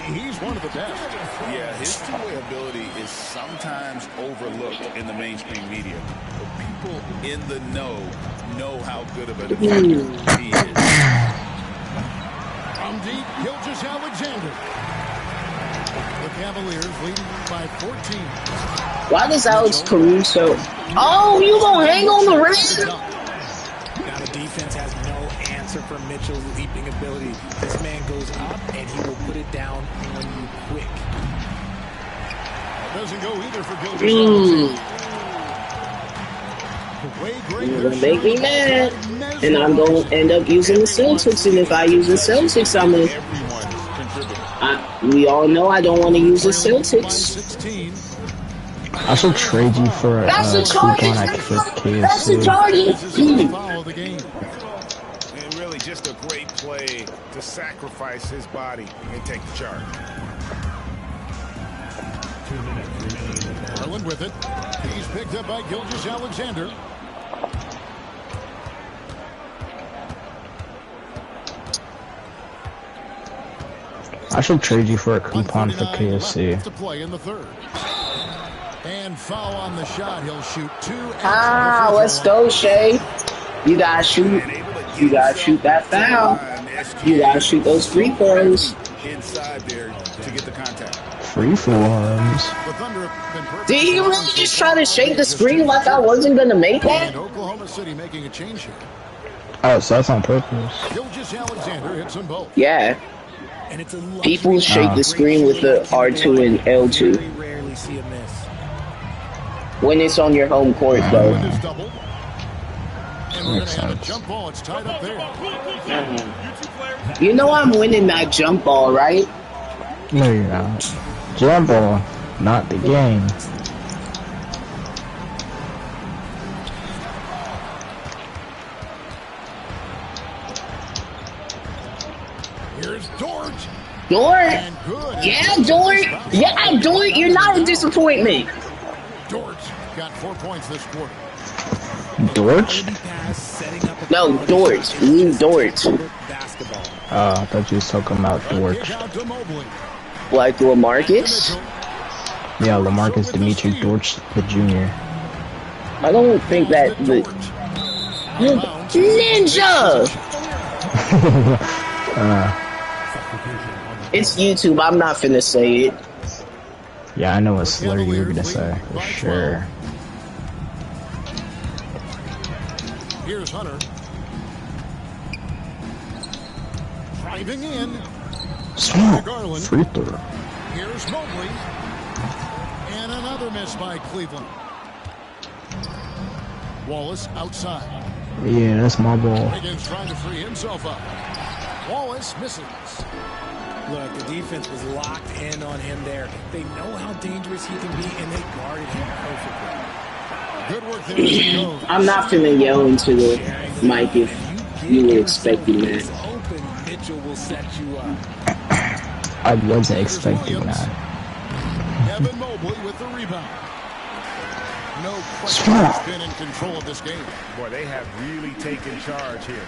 he's one of the best. Yeah, his two-way ability is sometimes overlooked in the mainstream media. But people in the know how good of a defender he is. From deep, Gilgeous-Alexander. The Cavaliers leading by 14. Why does Alex Caruso? Oh, you gonna hang on the rim? Now the defense has no answer for Mitchell's leaping ability. This man goes up and he will put it down on you quick. Doesn't go either for Gilgeous-Alexander. You're gonna make me mad, and I'm gonna end up using the Celtics. And if I use the Celtics, I'm gonna. We all know I don't want to use the Celtics. I should trade you for a coupon at KFC. That's the target. And really just a great play to sacrifice his body and take the charge. Garland with it. He's picked up by Gilgeous-Alexander. I should trade you for a coupon for KFC. To play in the third. And foul on the shot. He'll shoot two. Let's go, Shai. You gotta shoot. You gotta shoot that foul. You gotta shoot those free throws. Inside there to get the contact. Free forms. Did he really just try to shake the screen like I wasn't gonna make that? Oklahoma City making a change here. Oh, so that's on purpose. Gilgeous-Alexander hits them both. Yeah. People shake the screen with the R2 and L2. When it's on your home court, though. Makes sense. Jump ball, it's tied up there. You know I'm winning that jump ball, right? No, you're not. Jump ball, not the game. Here's Dort. Dort? Yeah, Dort. Yeah, Dort. You're not a disappointment. Dort got 4 points this quarter. Dort? No, Dort. You mean Dort. I thought you was talking about Dort. Like LaMarcus? Yeah, LaMarcus Dimitri Dort the Jr. I don't think that the Ninja. It's YouTube. I'm not finna say it. Yeah, I know what slur you were gonna say for sure. Here's Hunter. Driving in. Garland. Free throw. Here's Mobley. And another miss by Cleveland. Wallace outside. Yeah, that's my ball. Higgins trying to free himself up. Wallace misses. Look, the defense was locked in on him there. They know how dangerous he can be, and they guarded him perfectly. Good work there as he goes. I'm not finna yell into the mic if you were expecting that. Mitchell will set you up. I wasn't expecting that. Evan Mobley with the rebound. No question has been in control of this game. Boy, they have really taken charge here.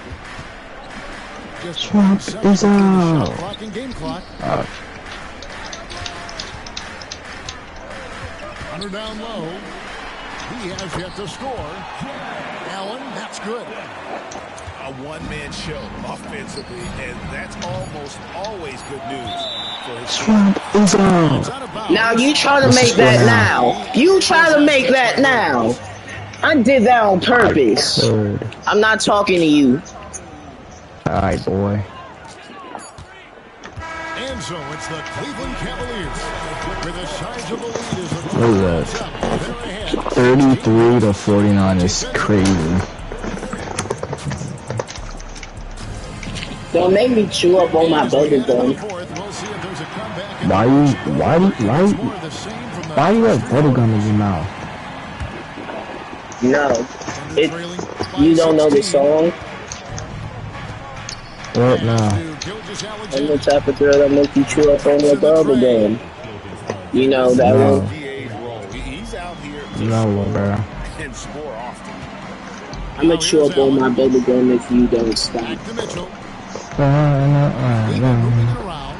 Swamp is out. Clock and game clock. Hunter down low. He has yet to score. Allen, that's good. A one-man show offensively, and that's almost always good news for his Swamp is out. Now you try to make that now. You try to make that now. I did that on purpose. I'm not talking to you. Alright, boy. And so it's the Cleveland Cavaliers with a sizable lead. What is that? 33 to 49 is crazy. Don't make me chew up on my bubble gum. Why you have bubblegum in your mouth? No. You don't know the song? What now? I'm the type of girl that make you chew up on your bubble gum. You know that one? He's out here No, bro. and score often. I'm gonna chew up all my bubble gum if you don't stop. Back to Mitchell. Cleveland moving it around.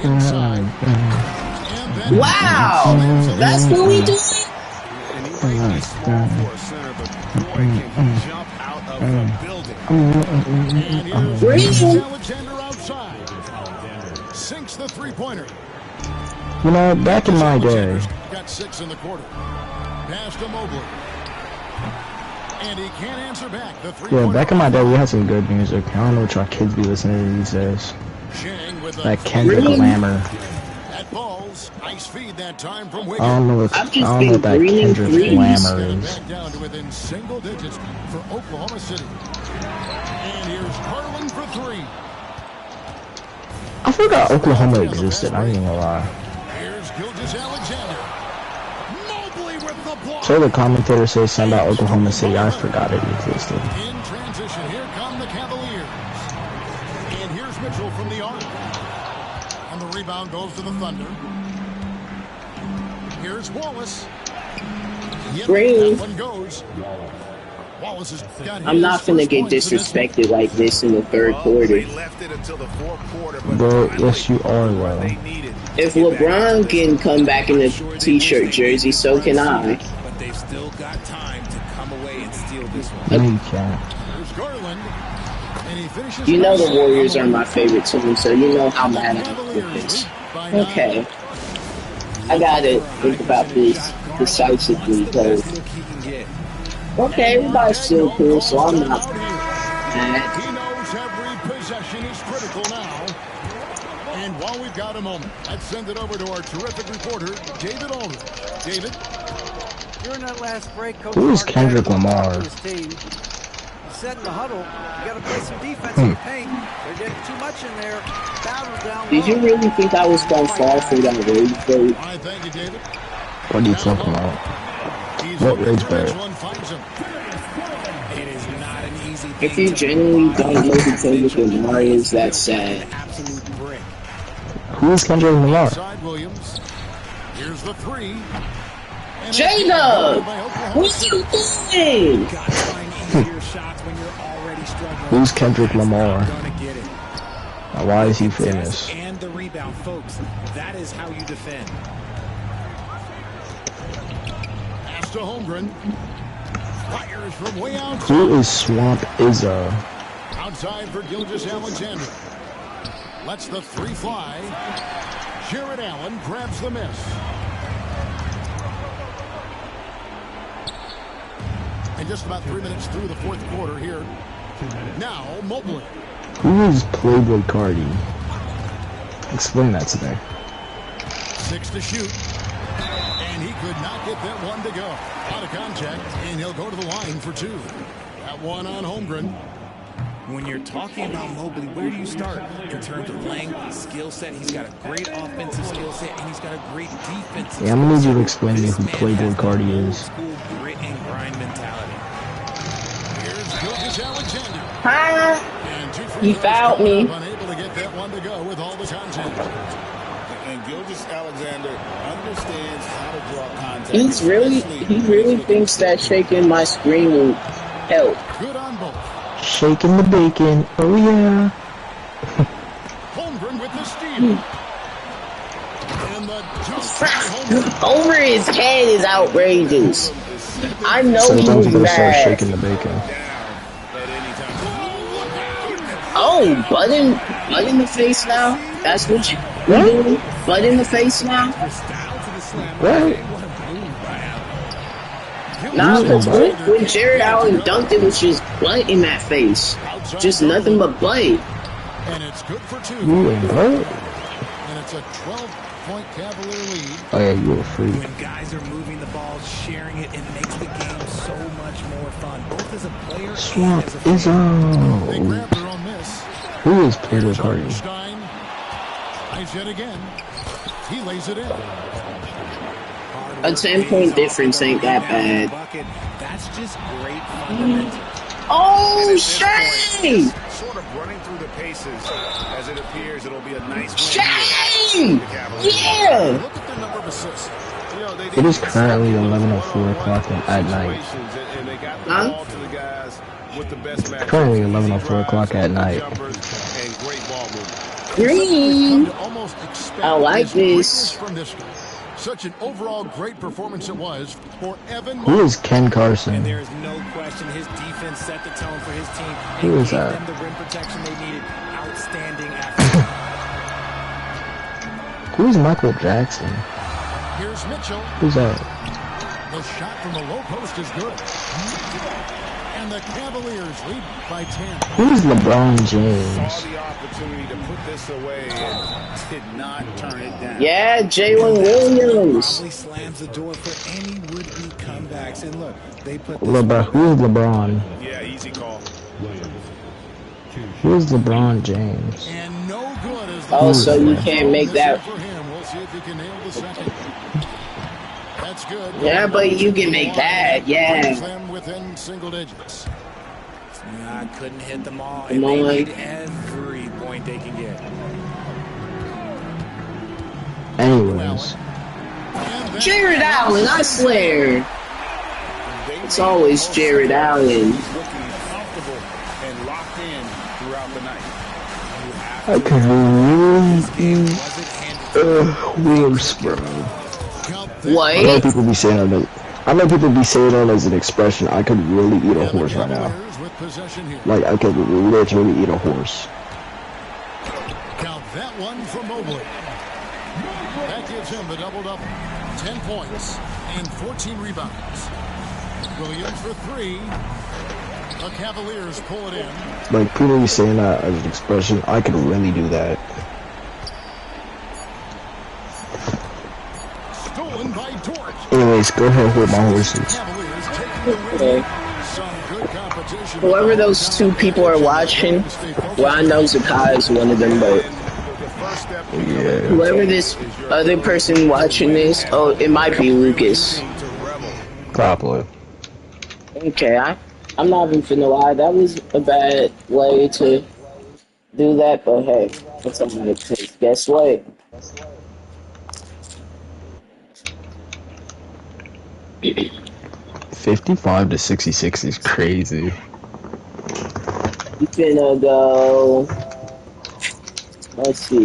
Inside. And then Wow! That's what we do? And he may be small for a center, but boy, can he jump out of the building. And here's Alexander outside. Sinks the three-pointer. You know, back in my day, Got 6 in the quarter. Pass to Mobley. And he can't answer back. The three-pointer. yeah, back in my day, we had some good music. I don't know what y'all kids be listening to these days. Shang with Like Kendrick Lamar. At balls. Nice feed that time from I Wiggins. don't know what, I've I just don't know what that been greening Kendrick threes. Lamar Get it is. back down to within single digits for Oklahoma City. And here's Garland for 3. I forgot Oklahoma existed, I ain't gonna lie. Here's Gilgeous-Alexander. Mobley with the block. So the commentator says something about Oklahoma City, I forgot it existed. In transition, here come the Cavaliers. And here's Mitchell from the arc. And the rebound goes to the Thunder. Here's Wallace. Yep, Green. that one goes. Wallace has got I'm his not gonna first get points in this one. disrespected like this in the third Well, quarter. they left it until the fourth quarter, but Bro, finally yes you are, what though. they needed. If LeBron can come back in a t-shirt jersey, so can I. But they've still got time to come away and steal this one. No, you can't. Here's Garland. And he finishes You know the first. Warriors are my favorite team, so you know how mad I am with Cavaliers this. lead by 9. Okay. I gotta think about this decisively, because, Look he can get. okay, everybody's still cool, so I'm not Out here. mad. He knows every possession is critical now. And while we've got a moment, let's send it over to our terrific reporter, David Aldridge. David? During that last break, Coach Who is Mark Kendrick had to Lamar? talk to his team. He said in the huddle, you got to play some defense in the paint. They're getting too much in there. Battle down Did you low. really think I was gonna fall for that rage vote? I thank you, David. What are you talking about? He's What looking rage for the next vote? one, finds him. It is not an easy thing If you to genuinely do. don't know who Kendrick Lamar is, that's sad. An absolute brick. Who is Kendrick Lamar? Side Williams. Here's the 3. And J-Dub! by Oklahoma What City. you doing? Got to find easier shots when you're already struggling. Who's Kendrick Lamar? Not gonna get it. Now, why is he famous? And the rebound, folks. That is how you defend. Pass to Holmgren. Fires from way outside. Who is Swamp Izzo? Outside for Gilgeous-Alexander. Lets the 3 fly. Jared Allen grabs the miss. And just about 3 minutes through the fourth quarter here. Now, Mobley. Who is Playboy Cardi? Explain that to me. 6 to shoot. And he could not get that one to go. Out of contact, and he'll go to the line for 2. That one on Holmgren. When you're talking about Mobley, where do you start? In terms of length, skill set, he's got a great offensive skill set, and he's got a great defensive Yeah, I'm gonna need you to skill explain to me set. who This man Playboy has Cardi that is. old-school grit and grind mentality. Here's Gilgeous-Alexander. Huh? And 2 free He throws fouled coming me. up, unable to get that one to go with all the contact. And Gilgeous-Alexander understands how to draw contact. He really thinks that shaking my screen will help. Good on both. Shaking the bacon. Oh yeah. Holmgren with the steal. And the jump. Over his head is outrageous. I know So he don't was you gotta start mad. shaking the bacon. Oh, butt in the face now? That's what you doing? Butt in the face now? What? Nah, because when Jared Allen dunked, it was just butt in that face. Just nothing but butt. And it's good for 2. You and what? And it's a 12-point Cavalier lead. Oh yeah, you a freak. When guys are moving the ball, sharing it, it makes the game so much more fun, both as a player Swamp and as a fan. They Izzo. grabbed her on this. Who is Playboy Cardi? Stein tries yet again. He lays it in. A 10-point difference ain't that bad. That's just great fundamentals. Oh, Shane! Sort of running through the paces as it appears it'll be a nice win Shane! here for the Cavaliers. Yeah! Look at their number of assists. It is currently 11:04 o'clock at night. Huh? Currently 11:04 o'clock at night. Green. I like this. From this guy. Such an overall great performance it was for Evan. Who is Ken Carson? And there is no question his defense set the tone for his team. Who is Gave that? them the rim protection they needed. Outstanding effort. Who is Michael Jackson? Here's Mitchell. Who's that? The shot from the low post is good. And the Cavaliers lead by 10. Who is LeBron James? Saw the opportunity to put this away and did not turn it down. Yeah, Jalen Williams. Probably slams the door for any would-be comebacks. And look, they put this LeBron. Who is LeBron? Yeah, easy call. Who is LeBron James? And no good as the Oh, so you can't make that. for him. We'll see if he can nail the second. That's good. Yeah, but you can make that. Yeah. Brings them within single digits. I couldn't hit them all. Come And they on. need every point they can get. Anyways, Jared Allen, I swear. It's always Jared Allen. He's looking comfortable and locked in throughout the night. I could really worse, bro. I know What? people be saying that. I know people be saying that as an expression. I could really eat a horse right now. With possession here. Like I could literally eat a horse. Count that one for Mobley. That gives him the double-double. 10 points and 14 rebounds. Williams for 3. The Cavaliers pull it in. Like people be saying that as an expression. I could really do that. Stolen by Dort. Anyways, go ahead with my horses. Cavaliers taking the Okay. win. Some good competition. Whoever those two people are watching, well, I know Zakai is one of them, but Yeah. whoever this other person watching this, oh, it might be Lucas. Probably. Okay, I'm not even finna lie. That was a bad way to do that, but hey, that's something it takes. Guess what? $55 to $66 is crazy. You finna go. Let's see.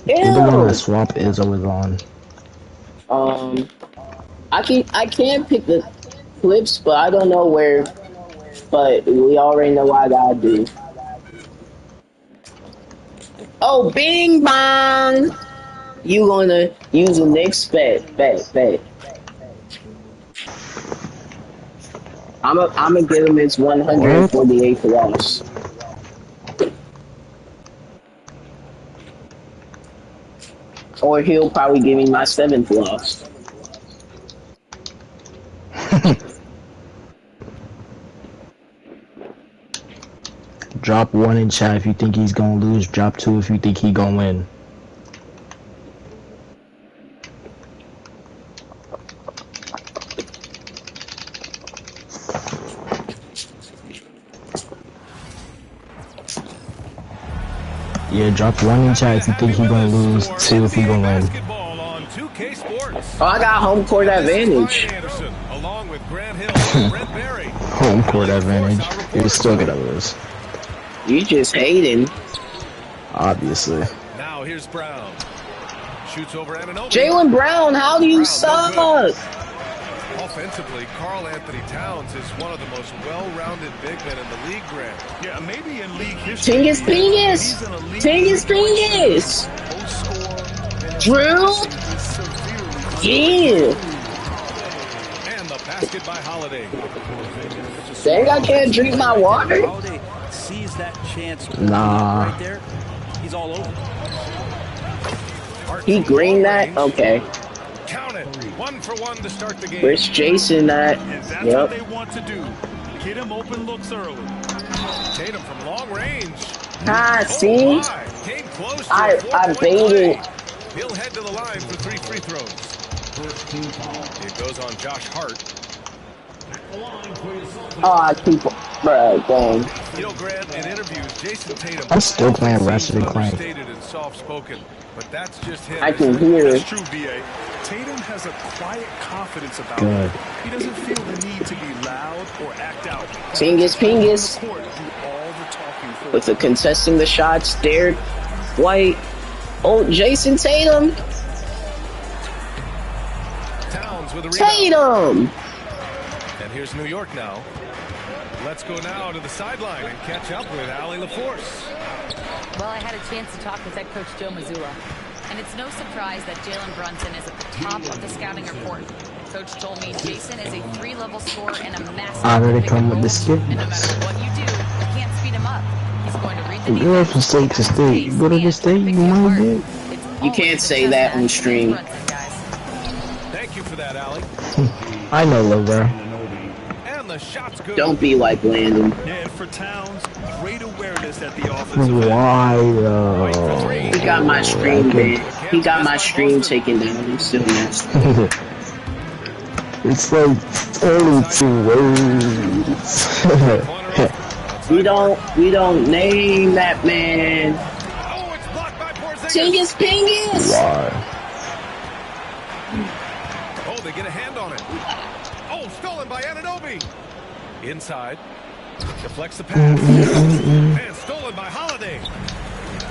You're the one Ew. that Swamp Izzo is on. I can't pick the clips, but I don't know where. But we already know what I gotta do. Oh, bing bong! You gonna use the next bet. I'ma give him his 148th loss. Or he'll probably give me my 7th loss. Drop 1 in chat if you think he's gonna lose. Drop 2 if you think he gonna win. Yeah, drop 1 in chat if you think he gonna lose. 2 if he gonna win. Basketball on 2K Sports. Oh, I got home court advantage. Anderson, along with Grant Hill and Brent Berry. Home court advantage. You're still gonna lose. You just hating. Obviously. Now here's Brown. Shoots over Anunoby. Jalen Brown, how do you suck? Offensively, Karl Anthony Towns is one of the most well-rounded big men in the league, Grant. Yeah, maybe in league history. Tingus. Drew? Yeah. And the basket by Holiday. Dang, I can't drink my water. Holiday sees that chance Nah. right there. He's all over. He greened that? Okay. Count it. 1 for 1 to start the game. Where's Jason at? And that's what Yep. they want to do. Get him open looks early. Tatum from long range. Ah, Oh, see? my. Came close to a I 4-point baited. lead. He'll head to the line for 3 free throws. It goes on Josh Hart. Oh, I keep. Bruh, dang. You know, Grant, in interviews, Jason Tatum. I'm still playing Ratchet and Clank. Understated and soft-spoken, but that's just him. I can hear. That's true, VA. Tatum has a quiet confidence about Good. him. He doesn't feel the need to be loud or act out. Pingus. Court, do all the talking for With the contesting the shots, Derek White. Oh, Jason Tatum. Towns with a rebound. Tatum. And here's New York now. Let's go now to the sideline and catch up with Allie LaForce. Well, I had a chance to talk with head coach Joe Mazzulla, and it's no surprise that Jalen Brunson is at the top of the scouting report. Coach told me Jason is a 3-level scorer and a massive Already pick come and with the roll, skip. and no matter what you do, you can't speed him up. He's going to read the You go from state to state. You go to the state, you might get. You can't say that on stream. Thank you for that, Allie. I know, Lover. And the shot's good. Don't be like Landon. Yeah, and for Towns, great awareness at the offensive end. Why though? He got my stream banned. He got my stream taken down. I'm still nasty. It's like only 2 words. We don't name that man. Oh, it's blocked by Porzingis. Pingus. Why? Oh, they get a hand on it. Oh, stolen by Anunoby. Inside. Deflects the pass. And stolen by Holiday.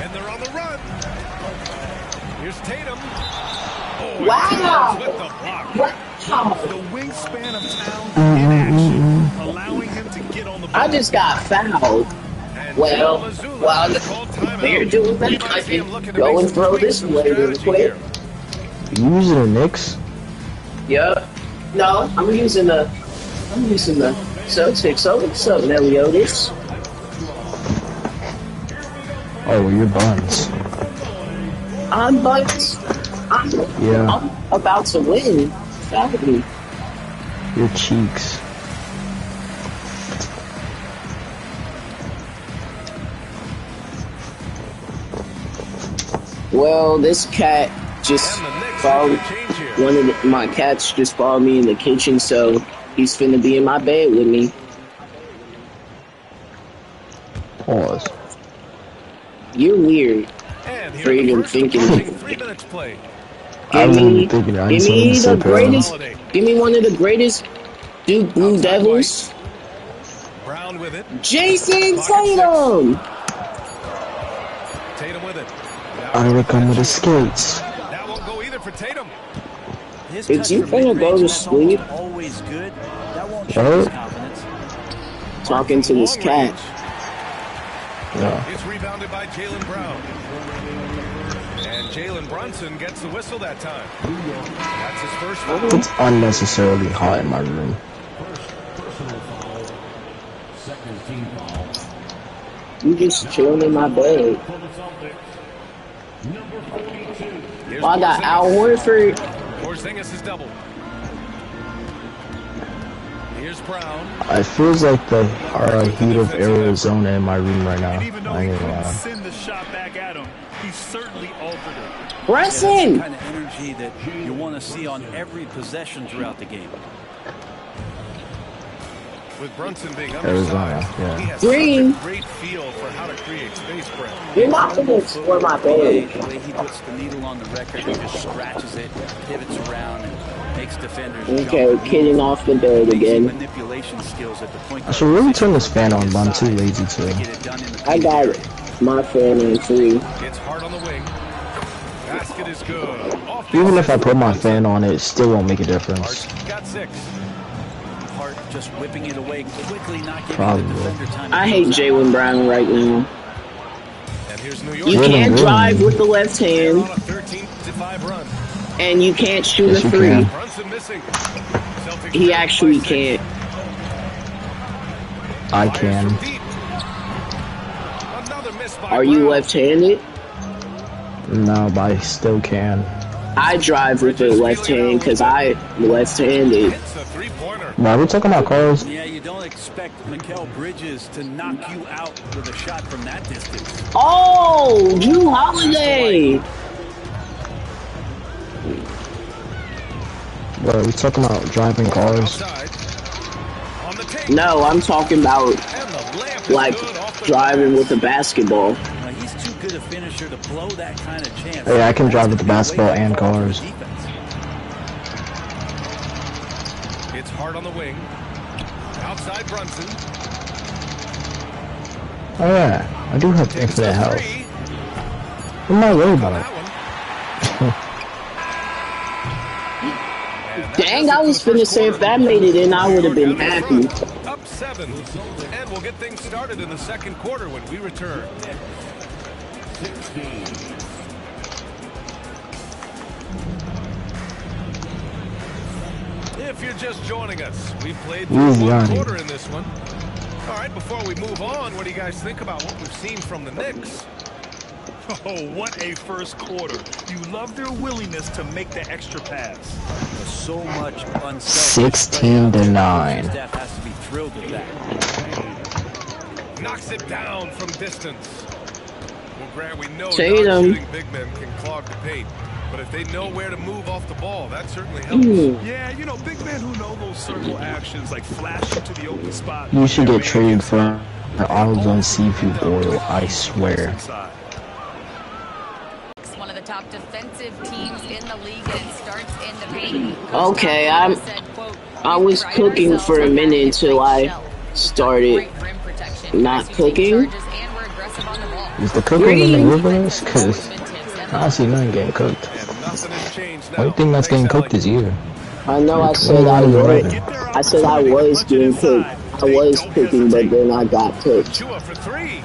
And they're on the run. Here's Tatum. Oh, Wow. with the block. The wingspan of Towns in action, allowing him to get on the ball. I just got fouled. Well, while they're doing that, I can go and throw this away real quick. You using the Knicks? Yup. No, I'm using the Celtics. Oh, what's up, Meliodas? Oh, you're Buns. I'm Bucks. I'm about to win. Sadly. Your cheeks. Well, this cat just followed. One of my cats just followed me in the kitchen, so he's finna be in my bed with me. Pause. You're weird for even thinking. 3 minutes played. Give me one of the greatest Duke Blue Devils. Brown with it. Jason Tatum. Tatum with it. I come with the skates. That won't go either for Tatum. If you finna go to sleep, always good. That won't Shut show his up. confidence. talking to this cat. Yeah. It's rebounded by Jaylen Brown. And Jalen Brunson gets the whistle that time. That's his first foul. It's unnecessarily hot in my room. You just chilling in my bed. Here's I got Porzingis. Al Horford. Porzingis is double. Here's Brown. It feels like the heat of Arizona in my room right now. And even though I he ain't gonna couldn't lie. send the shot back at him, he certainly altered it. Brunson. The kind of energy that you want to see on every possession throughout the game. With Brunson being Arizona, undersized, yeah. he has Green. such a great feel for how to create space, Brent. You're not gonna explore my The bed. way he puts the needle on the record, he just scratches it, pivots around, and makes defenders Okay, jump. kidding off the bed Amazing again. manipulation skills at the point I should really turn this fan on, but I'm too lazy to. get it done in the I got my fan in 3. It's hard on the wing. Basket is good. Off Even the if I put my fan on, it still won't make a difference. got 6. Hart just whipping it away quickly, not giving Probably. the defender time to I hate close out. Jaylen Brown right now. And here's New York. You Jaylen can't Brown. drive with the left They're hand, on a 13-5 run. and you can't shoot Yes, a you 3. can. Brunson missing. Celtics He trail actually by 6. can't. I Fires can. from deep. Another miss by Are you Brown. left-handed? No, but I still can. I drive with the left hand because I'm left-handed. Hits a three-pointer. Now we're talking about cars. Yeah, you don't expect Mikal Bridges to knock you out with a shot from that distance. Oh, Drew Holiday! What are we talking about? Driving cars? Outside. On the tape. No, I'm talking about And the lamp is like good off the driving with the basketball. Now, he's too good a finisher to blow that kind of chance. Yeah, I can drive with the That's gonna be a basketball way and to fall for cars. defense. It's hard on the wing. Outside Brunson. Oh yeah, I do have infinite health. What am I worried about? Dang, I was finna say if that made it in, I would have been happy. Up 7, and we'll get things started in the second quarter when we return. If you're just joining us, we've played through one quarter in this one. All right, before we move on, what do you guys think about what we've seen from the Knicks? Oh, what a first quarter. You love their willingness to make the extra pass. There's so much unselfish. 16-9. Steph has to be thrilled with that. Knocks it down from distance. Well, Grant, we know Tatum. big men can clog the paint. But if they know where to move off the ball, that certainly helps. Yeah, you know, big men who know those circle actions, like flashing to the open spot. You should get traded for olives on seafood oil, I swear. One of the top defensive teams in the league, and it starts in the paint. Okay, I was cooking for a minute until I started not cooking. Is the cooking in the wilderness? Because I see nothing getting cooked. Only thing that's getting cooked is you. I know I said I was. I said I was getting cooked. I was cooking, but then I got cooked. Chua for 3.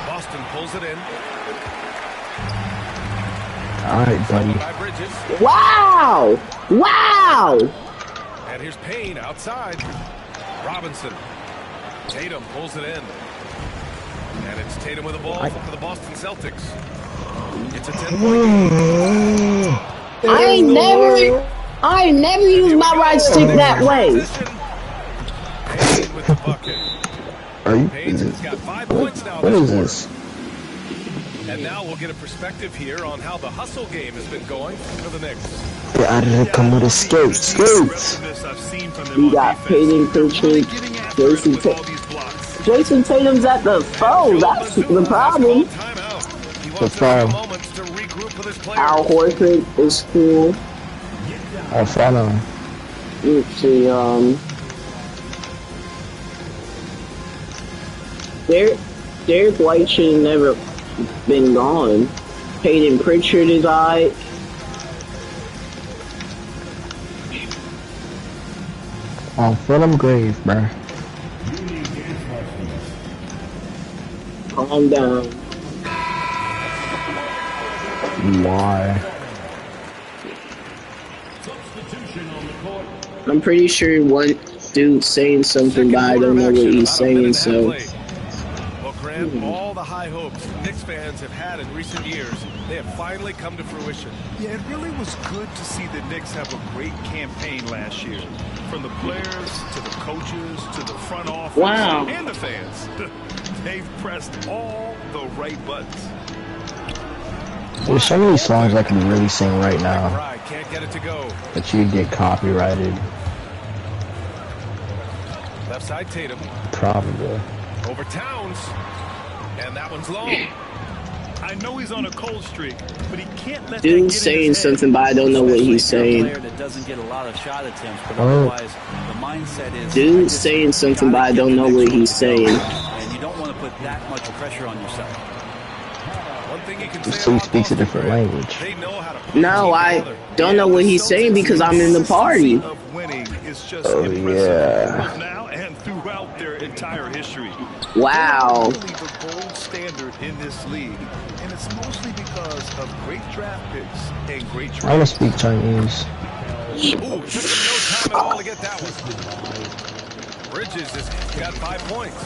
Boston pulls it in. Alright, buddy. Wow! Wow! And here's Payne outside. Robinson. Tatum pulls it in. And it's Tatum with the ball for the Boston Celtics. It's a 10-point game. I ain't never used my right stick that way. Payne with the bucket. Are you? Payne's got 5 points now. What is this? And now we'll get a perspective here on how the hustle game has been going for the Knicks. Get out of there, come with a skirt, skirts. We got Payton Pritchard, Jason Tatum's at the phone. That's the problem. The problem. Al Horford is cool. I follow him. Let's see, Derek White should have never been gone. Payton Pritchard is alright. Oh, Fulham Grave, bruh. Calm down. Why? I'm pretty sure one dude's saying something, but I don't know what he's saying, so. Well, Grant, all the high hopes Knicks fans have had in recent years, they have finally come to fruition. Yeah, it really was good to see the Knicks have a great campaign last year. From the players, to the coaches, to the front office, and the fans. They've pressed all the right buttons. There's so many songs I can really sing right now. Can't get it to go. But you get copyrighted. Left side Tatum. Probably. Over Towns. And that one's long. I know he's on a cold streak, but he can't let Dude's saying something, but I don't know what he's saying. That doesn't get a lot of shot attempts, but otherwise the mindset is Dude's saying something, but I don't know what he's saying. And you don't want to put that much pressure on yourself. One thing you can So he speaks a different language. No, I don't know what he's saying because I'm in the party. Oh yeah. Now and throughout their entire history. Wow. The gold standard in this league, and it's mostly because of great draft picks and great trades. I want to speak Chinese. Ooh, took him no time at all to get that one. Bridges has got 5 points.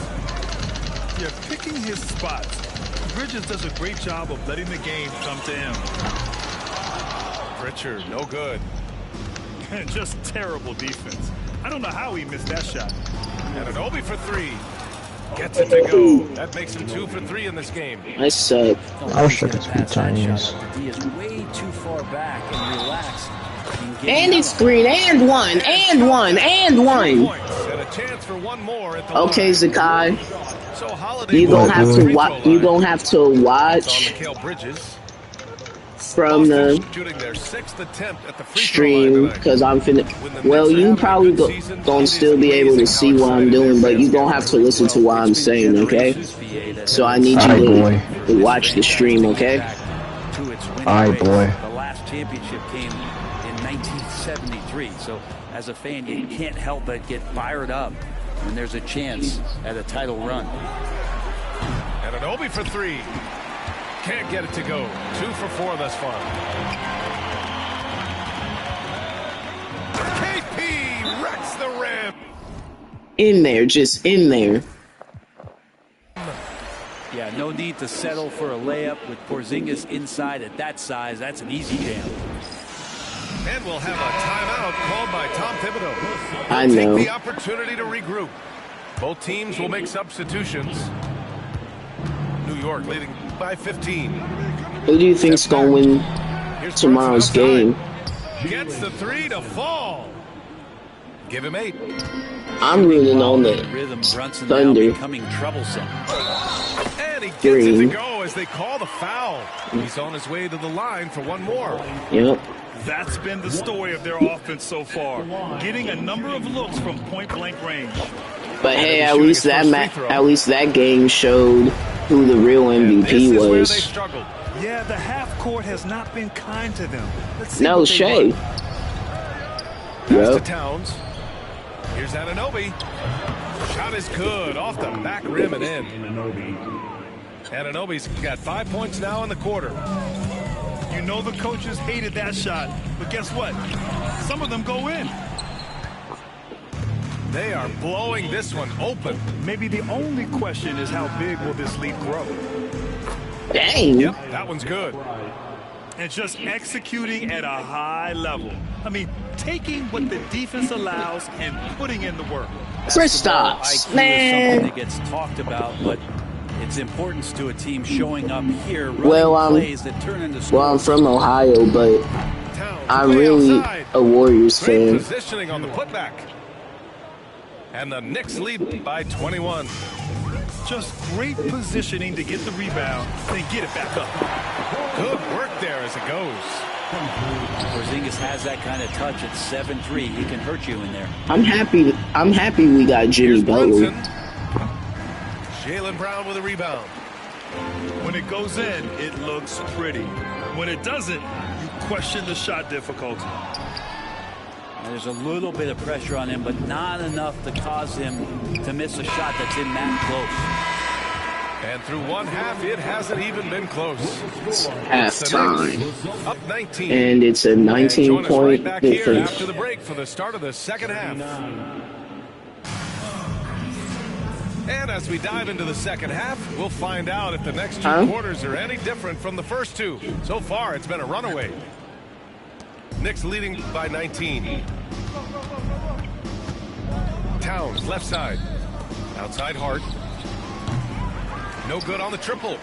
Yeah, picking his spots. Bridges does a great job of letting the game come to him. Pritchard, no good. Just terrible defense. I don't know how he missed that shot. And an Obi for 3. Gets it to go. That makes him 2 for 3 in this game. I suck. I wish I could speak Chinese. D is way too far back and relaxed. And it's green, and one, and one, and one. And a chance for one more at the Okay, Zakai. So Holiday You gonna have to watch. on Mikal Bridges. from the shooting their 6th attempt at the free throw stream line because I'm finna. Well, you probably gonna still be able to see what I'm doing, but you gonna have to listen to what I'm saying, okay? So I need you to watch the stream, okay? Alright, boy. The last championship came in 1973, so as a fan, you can't help but get fired up when there's a chance at a title run. And an Obi for 3. Can't get it to go. 2 for 4 thus far. KP wrecks the rim. In there, just in there. Yeah, no need to settle for a layup with Porzingis inside at that size. That's an easy jam. And we'll have a timeout called by Tom Thibodeau. I know. Take the opportunity to regroup. Both teams will make substitutions. New York leading by 15. Who do you think's gonna win tomorrow's game? Gets the 3 to fall. Give him 8. I'm rooting on the Thunder. Becoming troublesome. And he gets it to go as they call the foul. He's on his way to the line for one more. Yep. That's been the story of their offense so far. Getting a number of looks from point-blank range. But hey, at least that game showed who the real MVP was. Yeah, the half court has not been kind to them. No, Shea. Pass to Towns. Here's Anunoby. Shot is good off the back rim and in. Anunoby's got 5 points now in the quarter. You know the coaches hated that shot, but guess what? Some of them go in. They are blowing this one open. Maybe the only question is how big will this lead grow? Dang. Yep, that one's good. And just executing at a high level. I mean, taking what the defense allows and putting in the work. Kristaps, man. Something that gets talked about, but its importance to a team showing up here. Plays that turn into scores. Well, I'm from Ohio, but I'm really a Warriors fan. Positioning on the putback. And the Knicks lead by 21. Just great positioning to get the rebound, then get it back up. Good work there as it goes. Porzingis has that kind of touch at 7'3". He can hurt you in there. I'm happy we got Jimmy Butler. Jaylen Brown with a rebound. When it goes in, it looks pretty. When it doesn't, you question the shot difficulty. And there's a little bit of pressure on him, but not enough to cause him to miss a shot that's in that close. And through one half, it hasn't even been close. Halftime. Up 19. And it's a 19-point right difference. After the break for the start of the second half. And as we dive into the second half, we'll find out if the next two quarters are any different from the first two. So far, it's been a runaway. Knicks leading by 19. Towns, left side. Outside Hart. No good on the triple.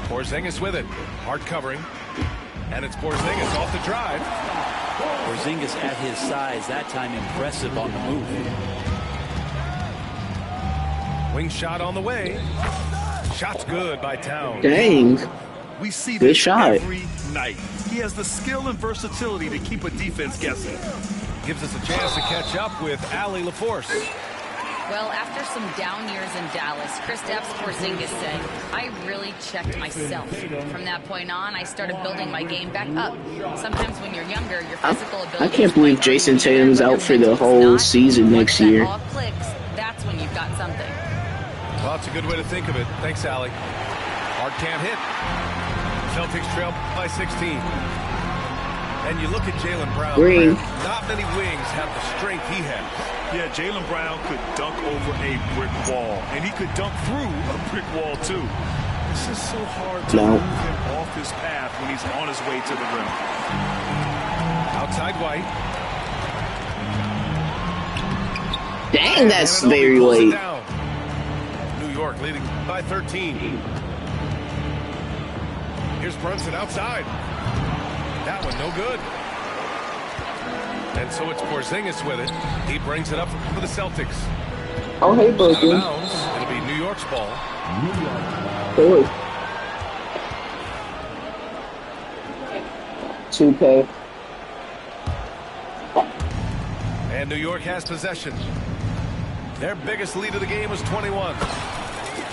Porzingis with it. Hart covering. And it's Porzingis off the drive. Porzingis at his size, that time impressive on the move. Wing shot on the way. Shot's good by Towns. Dang. We see good this shot every night. He has the skill and versatility to keep a defense guessing. Gives us a chance to catch up with Allie LaForce. Well, after some down years in Dallas, Kristaps Porzingis said, I really checked myself. From that point on, I started building my game back up. Sometimes when you're younger, your physical ability... I can't believe Jason Tatum's out for the whole season next year. All clicks, that's when you've got something. Well, that's a good way to think of it. Thanks, Allie. Hart can't hit. Celtics trail by 16. And you look at Jaylen Brown. Green. Not many wings have the strength he has. Yeah, Jaylen Brown could dunk over a brick wall, and he could dunk through a brick wall, too. It's just so hard to move him off his path when he's on his way to the rim. Outside White. Dang, that's very late. New York leading by 13. Here's Brunson outside. That one no good. And so it's Porzingis with it. He brings it up for the Celtics. Oh, hey, Brooklyn. It'll be New York's ball. Cool. 2K. And New York has possession. Their biggest lead of the game was 21.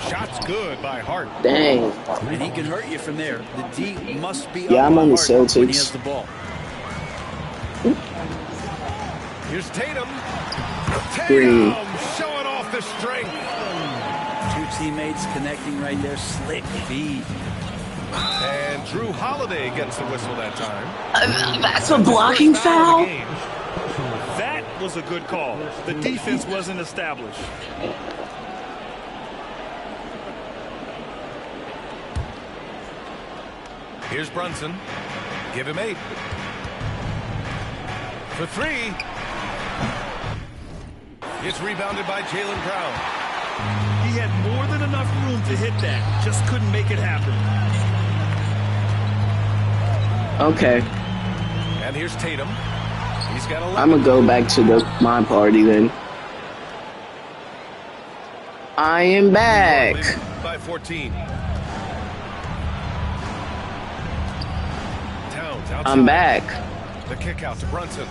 Shots good by Hart. Dang. And he can hurt you from there. The D must be Yeah, up I'm on the Hart when he Celtics. has the ball. Here's Tatum. Green. Tatum showing off the strength. Two teammates connecting right there. Slick feed. And Drew Holiday gets the whistle that time. That's a blocking foul? That was a good call. The defense wasn't established. Here's Brunson. Give him 8. For 3. It's rebounded by Jaylen Brown. He had more than enough room to hit that. Just couldn't make it happen. Okay. And here's Tatum. He's got 11. I'm gonna go back to my party then. I am back. By 14. Towns outside. I'm back. The kick out to Brunson.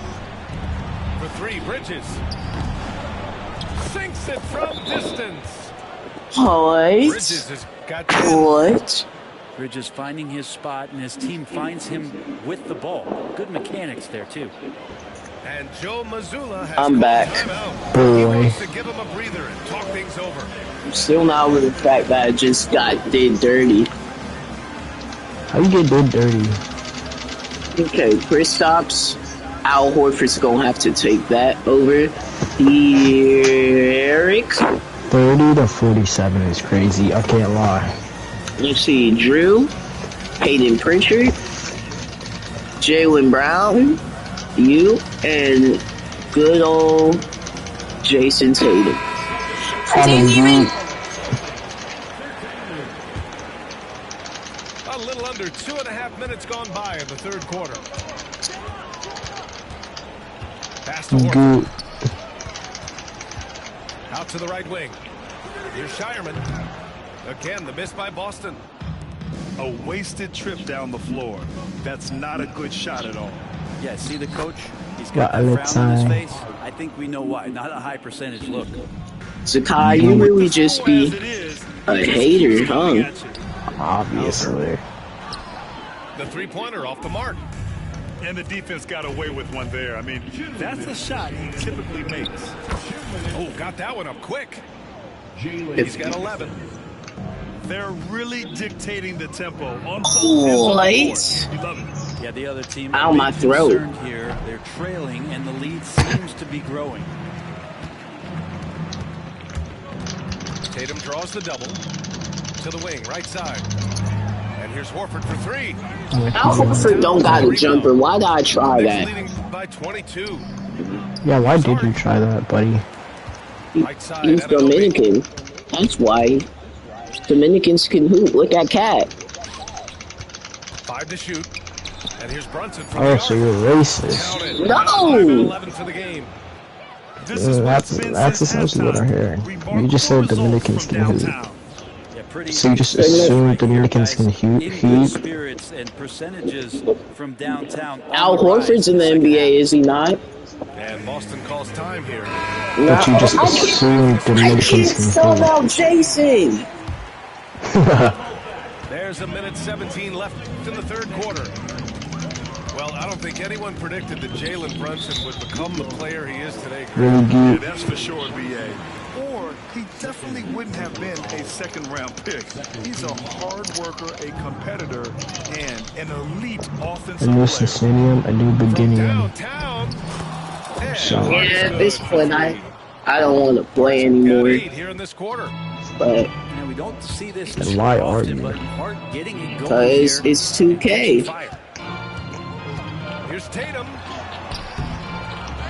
For 3, Bridges. Sinks it from distance. Bridges has got 10. What? Bridges finding his spot, and his team finds him with the ball. Good mechanics there, too. And Joe Mazzulla has I'm back. He wants to give him a breather and talk things over. I'm still not with the fact that I just got did dirty. How you get did dirty? Okay, Kristaps. Al Horford's gonna have to take that over. Eric. 30 to 47 is crazy. I can't lie. Let's see, Drew, Peyton Pritchard, Jaylen Brown, you, and good old Jason Tatum. A little under 2.5 minutes gone by in the third quarter. Pass to Horford. Out to the right wing. Here's Shireman. Again, the miss by Boston. A wasted trip down the floor. That's not a good shot at all. Yeah, see the coach? He's got that frown on his face. I think we know why. Not a high percentage look. Zakai, you really just be a hater, huh? Obviously. The three-pointer off the mark. And the defense got away with one there. I mean, that's a shot he typically makes. Oh, got that one up quick. He's got 11. They're really dictating the tempo on Lights. Yeah, the other team ow, my throat. Here, they're trailing, and the lead seems to be growing. Tatum draws the double to the wing, right side. And here's Horford for 3. Al Horford don't got a jumper. Why did I try that? Leading by 22. Yeah, why did you try that, buddy? He's Dominican. That's why. Dominicans can hoop. Look at Cat. 5 to shoot. And here's Brunson from Oh, so you're racist. No! 11 for the game. That's essentially what I'm hearing. You just said Dominicans can hoop. So you just assume Dominicans can hoop? Spirits and percentages from downtown. Al Horford's in the NBA, is he not? And Boston calls time here. But you just assume Dominicans can Sub hoop. out Jason. There's a minute 17 left in the third quarter. Well, I don't think anyone predicted that Jalen Brunson would become the player he is today. Really good. That's for sure, BA. Or he definitely wouldn't have been a second-round pick. He's a hard worker, a competitor, and an elite offensive A new player. Sicilian, a new beginning. So, Yeah, at this point, I don't want to play anymore. Here in this quarter. But we don't see this and why are often, you? but Hart getting it going because here. it's 2K. Here's Tatum.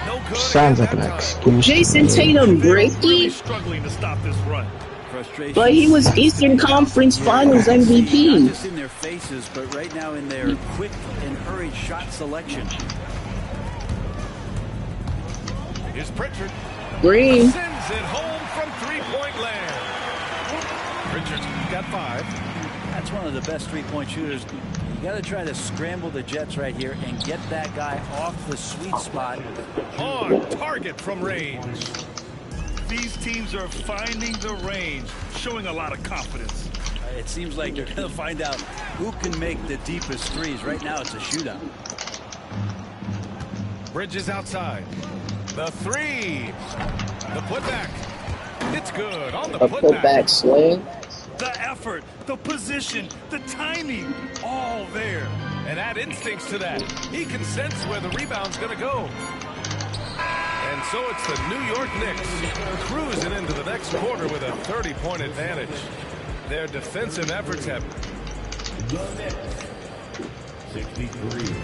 No good. Sounds like an excuse. Jason Tatum Really breaky, struggling to stop this run. Frustration. but he was Eastern Conference Finals Not MVP. just in their faces, but right now in their quick and hurried shot selection. Here's Pritchard. Green. Sends it home from three-point land. Pritchard's got 5. That's one of the best three-point shooters. You got to try to scramble the Jets right here and get that guy off the sweet spot. On target from range. These teams are finding the range, showing a lot of confidence. It seems like they're going to find out who can make the deepest threes. Right now, it's a shootout. Bridges outside. The three. The putback. It's good on the putback swing. The effort, the position, the timing, all there. And add instincts to that. He can sense where the rebound's going to go. And so it's the New York Knicks cruising into the next quarter with a 30-point advantage. Their defensive efforts have 63.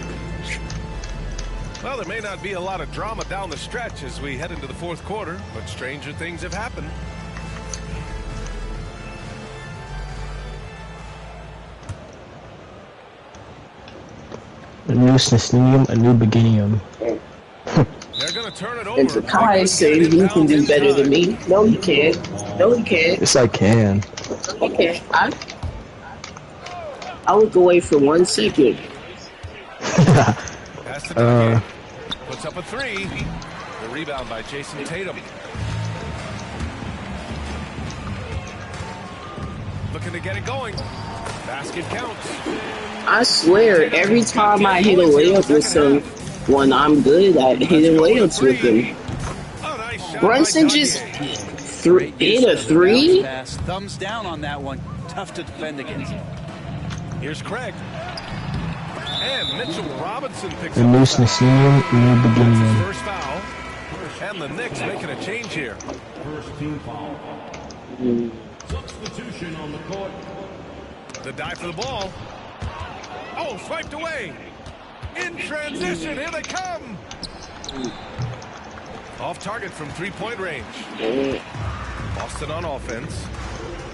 Well, there may not be a lot of drama down the stretch as we head into the fourth quarter, but stranger things have happened. A new Snistinium, a new beginnium. They're going to turn it over. And Zakai says he can do better than me. No, he can't. No, he can't. Yes, I can. Okay, I look away for 1 second. Puts up a three. The rebound by Jason Tatum. Looking to get it going. Basket counts. I swear, every time I hit a layup with someone, I'm good at hitting layups with them. Brunson just hit a three? Thumbs down on that one. Tough to defend against. Here's Craig. And Mitchell Robinson picks up. A new Snistinium, a new beginning. First foul. And the Knicks making a change here. First team foul. Substitution on the court. The dive for the ball. Oh, swiped away. In transition, here they come. Off target from three-point range. Boston on offense.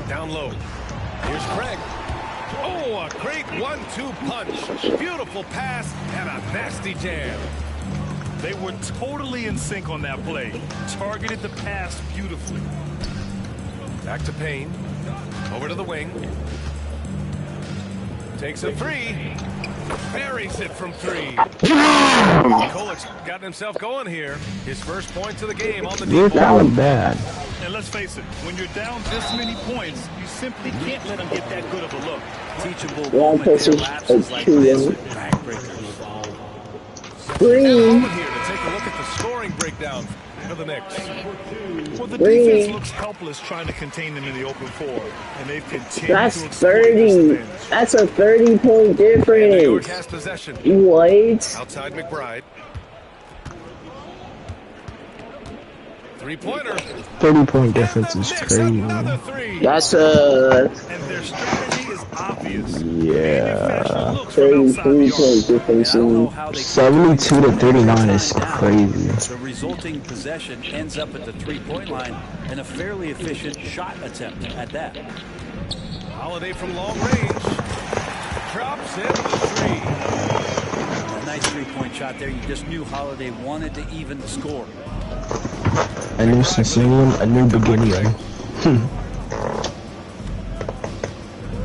Down low. Here's Craig. Oh, a great 1-2 punch. Beautiful pass and a nasty jam. They were totally in sync on that play. Targeted the pass beautifully. Back to Payne. Over to the wing. Takes a three. Buries it from three. Kolik's gotten himself going here. His first points of the game on the deep ball. Bad. And let's face it, when you're down this many points, you simply can't let them get that good of a look. Teachable moment in lapses like this. Green. Here to take a look at the scoring breakdown for the Knicks. Well, the defense looks helpless trying to contain them in the open floor, and they've continued That's to exploit 30. this That's a 30-point difference. New York has possession. What? Outside McBride. Three-pointer. 30-point difference is crazy. That's And their strategy is obvious. Yeah. 33-point difference. 72 to 39 is crazy. The resulting possession ends up at the three-point line and a fairly efficient shot attempt at that. Holiday from long range. Drops in the three. A nice three-point shot there. You just knew Holiday wanted to even the score. A new Snistinium, a new beginning.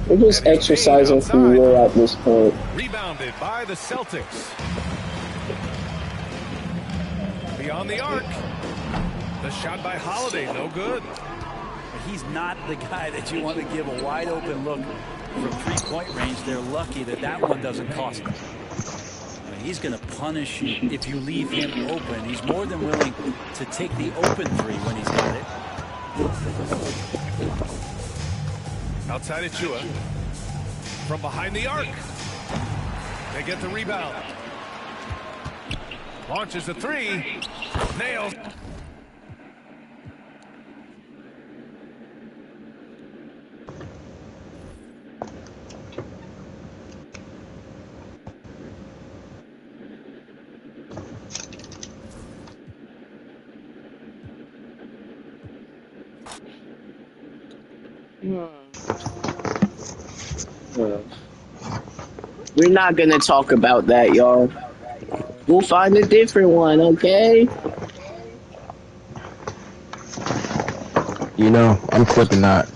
We're just exercising free will at this point. Rebounded by the Celtics. Beyond the arc. The shot by Holiday, no good. He's not the guy that you want to give a wide open look from three-point range. They're lucky that that one doesn't cost them. He's going to punish you if you leave him open. He's more than willing to take the open three when he's got it. Outside Achua. From behind the arc. They get the rebound. Launches a three. Nails. We're not gonna talk about that, y'all. We'll find a different one, okay? You know, I'm clipping that.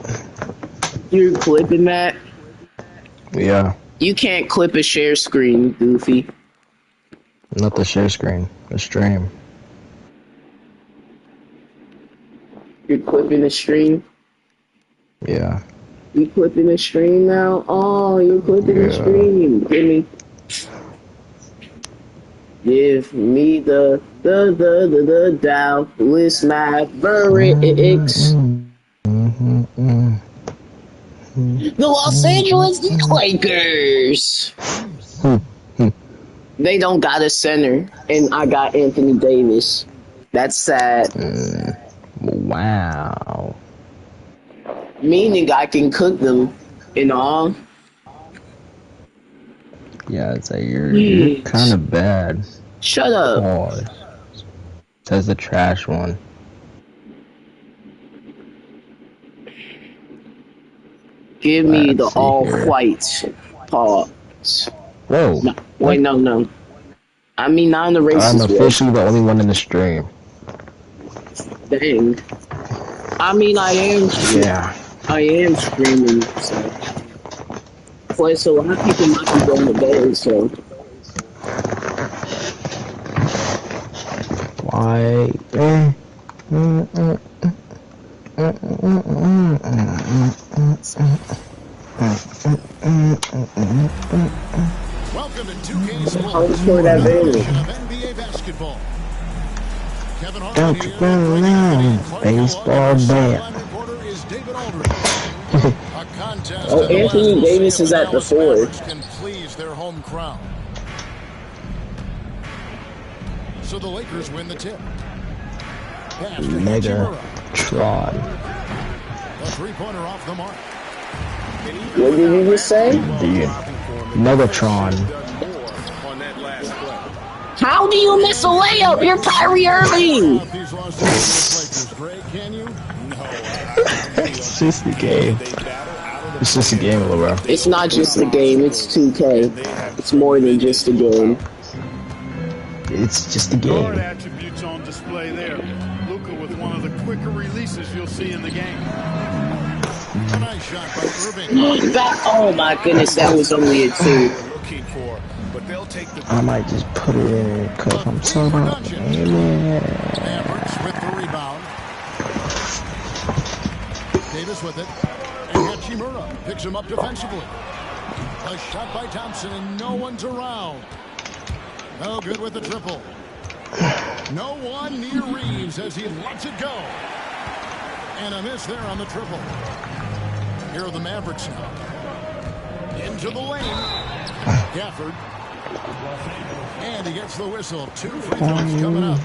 You're clipping that? Yeah. You can't clip a share screen, Goofy. Not the share screen, the stream. You're clipping the stream? Yeah. You clipping the stream now? Oh, you're clipping the stream. Give me the Dallas Mavericks. The Los Angeles Lakers. They don't got a center, and I got Anthony Davis. That's sad. Wow. Meaning I can cook them and all. Yeah, it's like you're kind of bad. Shut up. Pause. Says the trash one. Give me the all-white pause. Whoa. No, wait, no. I mean, not on the racist I'm officially the only one in the stream. Dang. I mean, I am. Yeah. I am streaming, so. Plus, a lot of people might be going to bed, so. Why? Welcome to 2K Sports. NBA basketball. Kevin Don't you run around, baseball bat. Oh, Anthony Davis is at the 4. Can please their home crowd. So the Lakers win the tip. Megatron. A three-pointer off the mark. What did you just say? Megatron. How do you miss a layup? You're Kyrie Irving. It's just a game. It's just a game, bro. It's not just a game. It's 2K. It's more than just a game. It's just a game. Guard attributes on display there. Luka with one of the quicker releases you'll see in the game. Nice shot by Irving. Oh my goodness, that was only a 2. I might just put it in because I'm so about Mavericks with the rebound. Davis with it. And Hachimura picks him up defensively. A shot by Thompson and no one's around. No good with the triple. No one near Reeves as he lets it go. And a miss there on the triple. Here are the Mavericks now. Into the lane. Gafford. And he gets the whistle. 2 free throws coming up.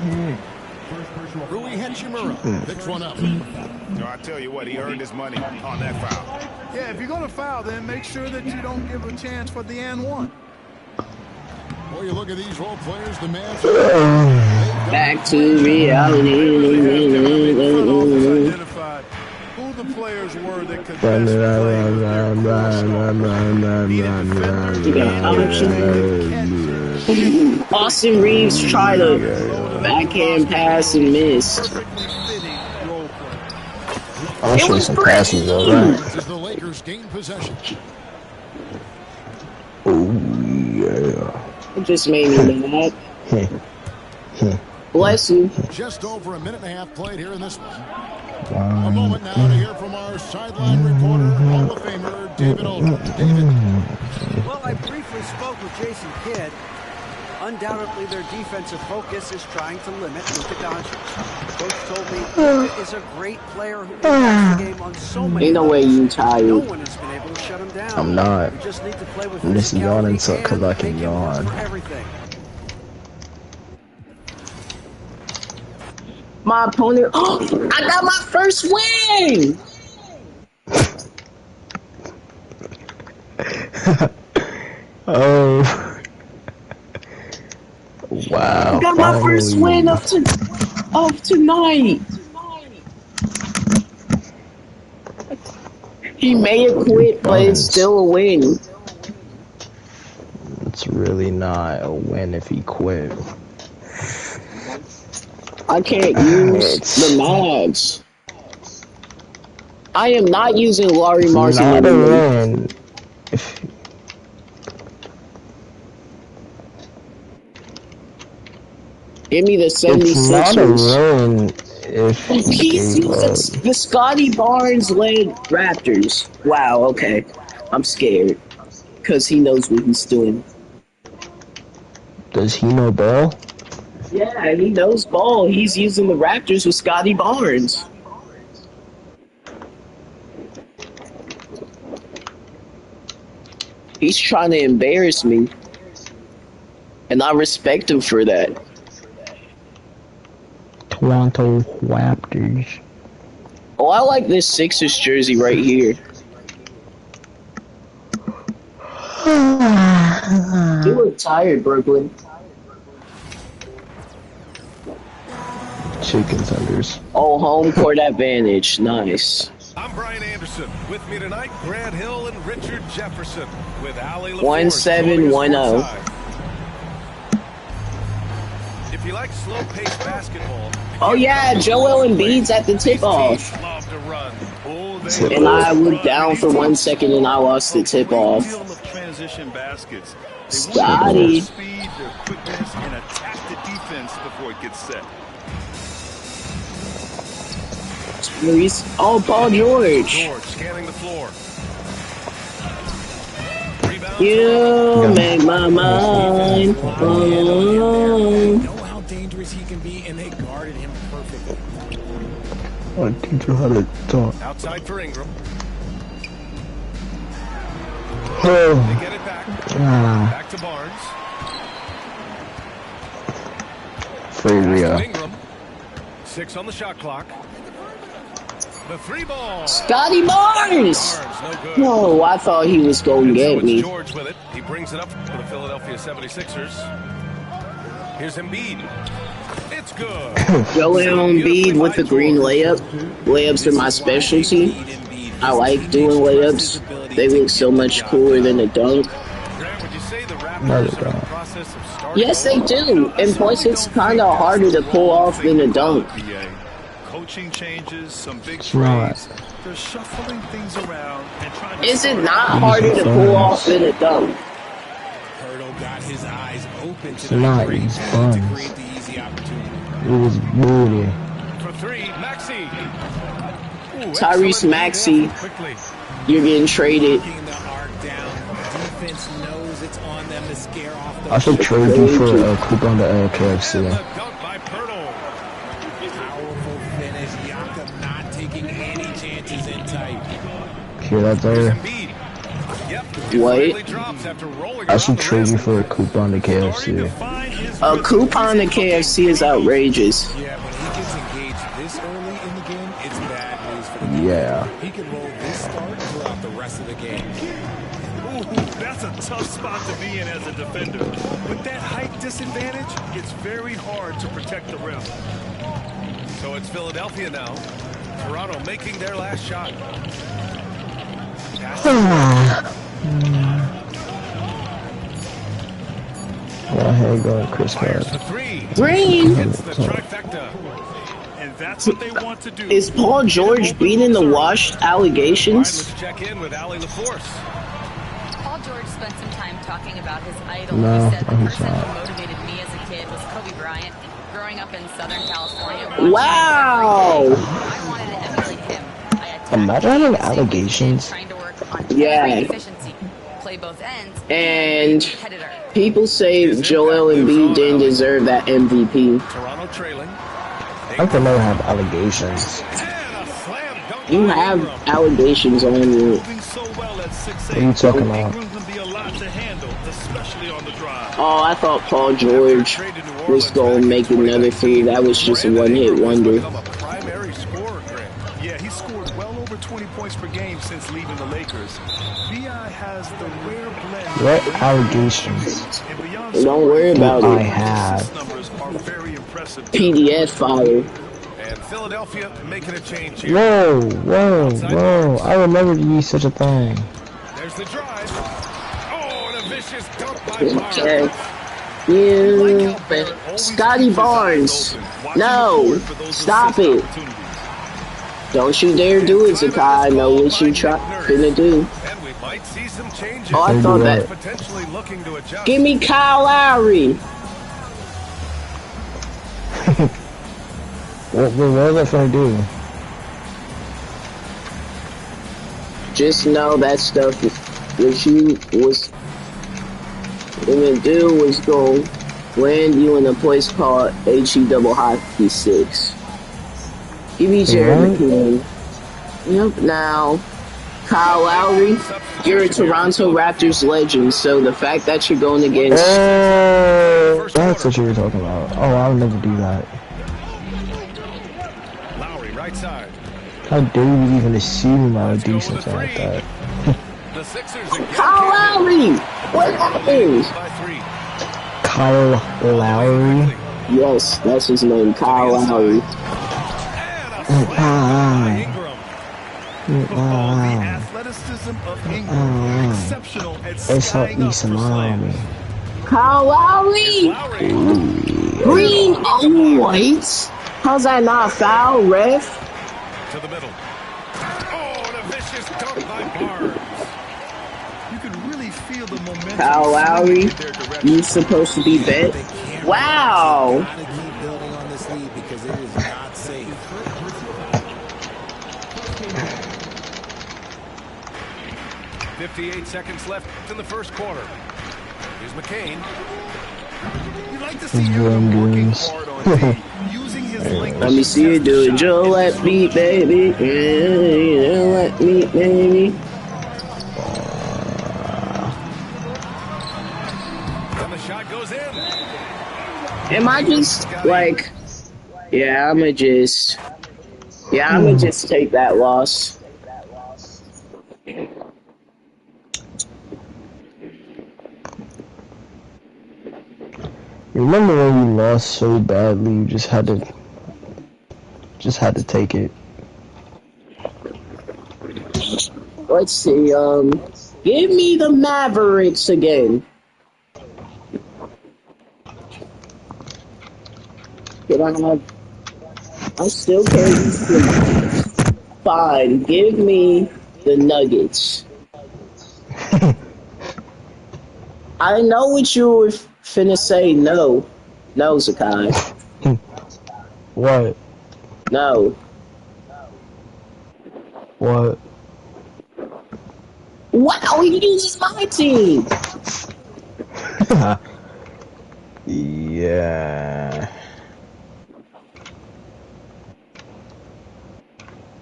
Rui Hachimura picks one up. No, I tell you what, he earned his money on that foul. Yeah, if you're going to foul, then make sure that you don't give a chance for the and one. Well, you look at these role players, the Mavs. Back to reality. Who the players were that could best Austin Reeves tried a backhand pass and missed. I'll show you some passes though, right? As the Lakers gain possession. Oh yeah. It just made me mad. Bless you. Just over a minute and a half played here in this one. A moment now to hear from our sideline reporter, Hall of Famer David Aldridge. David. Well, I briefly spoke with Jason Kidd. Undoubtedly, their defensive focus is trying to limit Luka Doncic. Coach told me Luka is a great player who impacts the game on so many Ain't no way you tired. No one has been able to shut him down. I'm not. We just need to play with I'm just yawning physicality because I and can make him work yawn. for everything. My opponent. Oh, I got my first win. Oh. Wow. I got my first win of tonight. He may have quit, but it's still a win. It's really not a win if he quit. I can't use the mods. I am not using Larry Martin Not a anymore. win. Give me the It's not a 76ers. win if He's you using the Scotty Barnes led Raptors. Wow, okay. I'm scared. Because he knows what he's doing. Does he know ball? Yeah, he knows ball. He's using the Raptors with Scotty Barnes. He's trying to embarrass me. And I respect him for that. Toronto Raptors. Oh, I like this Sixers jersey right here. You look tired, Brooklyn. Chicken tenders. Oh, home court advantage. Nice. I'm Brian Anderson. With me tonight, Grant Hill and Richard Jefferson. With Allie LaForce. 1710. If you like slow-paced basketball. Oh yeah, Joel Embiid's at the tip-off. And I looked down for 1 second and I lost the tip-off. Transition baskets. Scotty. Speed, their quickness, and attack the defense before it gets set. Oh, Paul George. George scanning the floor. You make my mind. Know how dangerous he can be, and they guarded him perfectly. I teach you how to talk. Outside for Ingram. Oh. They get it back. Back to Barnes. Freya. Ingram. 6 on the shot clock. The 3-ball. Scotty Barnes. No good. No, I thought he was going to get me. George with it. He brings it up for the Philadelphia 76ers. Here's Embiid. It's good. Joel Embiid with the green layup. Layups are my specialty. I like doing layups. They look so much cooler than a dunk. No, they don't. Yes, they do. And plus, it's kind of harder to pull off than a dunk. Coaching changes, some big Right. trades. They're shuffling things around and trying to. Is it not harder to pull off than a dunk? Hurdle got his eyes open to Not the his to buns. create the easy opportunity. It was booty. For 3, Maxey. Tyrese Maxey, you're getting traded. Knocking the arc down. Defense knows it's on them to scare off the I should trade you for a coupon to KFC. powerful finish. Jakob not taking any chances in tight. Hear that there? Wait. I should trade you for a coupon to KFC. A coupon to KFC is outrageous. Yeah, when he gets engaged this early in the game, it's bad news for the defense. Yeah. He can roll this start throughout the rest of the game. Ooh, that's a tough spot to be in as a defender. With that height disadvantage, it's very hard to protect the rim. So it's Philadelphia now. Toronto making their last shot. Well, here you go, Chris Carter. Green. And that's what they want to do. Is Paul George beating the washed allegations? Check in with Allie LaForce. Paul George spent some time talking about his idol. No, He said the he's person not. who motivated me as a kid was Kobe Bryant. Growing up in Southern California. Wow. I wanted to emulate him. I attacked Imagine having allegations. trying to work on Yeah. every efficiency, play both ends, And competitor. people say Joel Embiid didn't deserve that MVP. Toronto trailing. I can never have allegations. You have allegations on you. Moving so well at 6'8". What are you talking about? Ingram can be a lot to handle, especially on the drive. Oh, I thought Paul George was going to make another three. That was just a one-hit wonder. Primary scorer, Grant. Yeah, he scored well over 20 points per game since leaving the Lakers. B.I. has the rare blend. What allegations And beyond Don't worry about do I it. have? numbers are very impressive. PDF fire. And Philadelphia making a change here. Whoa, whoa, whoa. I would never do such a thing. There's the drive. Oh, and a vicious dunk by Barnes. Okay. You, Scotty Barnes. No, stop it. Don't you dare do it, Zakai. I know what you gonna do. And we might see some changes. Oh, I thought that. Potentially looking to adjust. Give me Kyle Lowry. What was I trying to do? Just know that stuff what you was gonna do was go land you in a place called HE double hockey 6. Give me Jeremy King. Yep, now Kyle Lowry, you're a Toronto Raptors legend, so the fact that you're going against that's what you were talking about. Oh, I would never do that. Lowry, right side. How dare you even assume I would do something like that? The Sixers Kyle Lowry! What happened? Kyle Lowry? Yes, that's his name, Kyle Lowry. The athleticism of Ingram, exceptional at staying up for slams. Kyle Lowry! Green on white? How's that not foul, ref? To the middle. Oh, and a vicious dunk by Barnes. You can really feel the momentum. Kyle Lowry, you supposed to be bet? Wow! Gotta keep building on this lead because it is not safe. 58 seconds left in the first quarter. Here's McCain. You like to see him working hard on D, using his length. Let me see you do it, Joe. Let me, baby. Yeah, let me, baby. And the shot goes in. Am I just like? Yeah, I'ma just take that loss. Remember when you lost so badly, you just had to take it. Let's see, give me the Mavericks again. I still can't. Fine, give me the Nuggets. I know what you were finna say. No, Zakai. What? No. What? Wow, he uses my team. Yeah.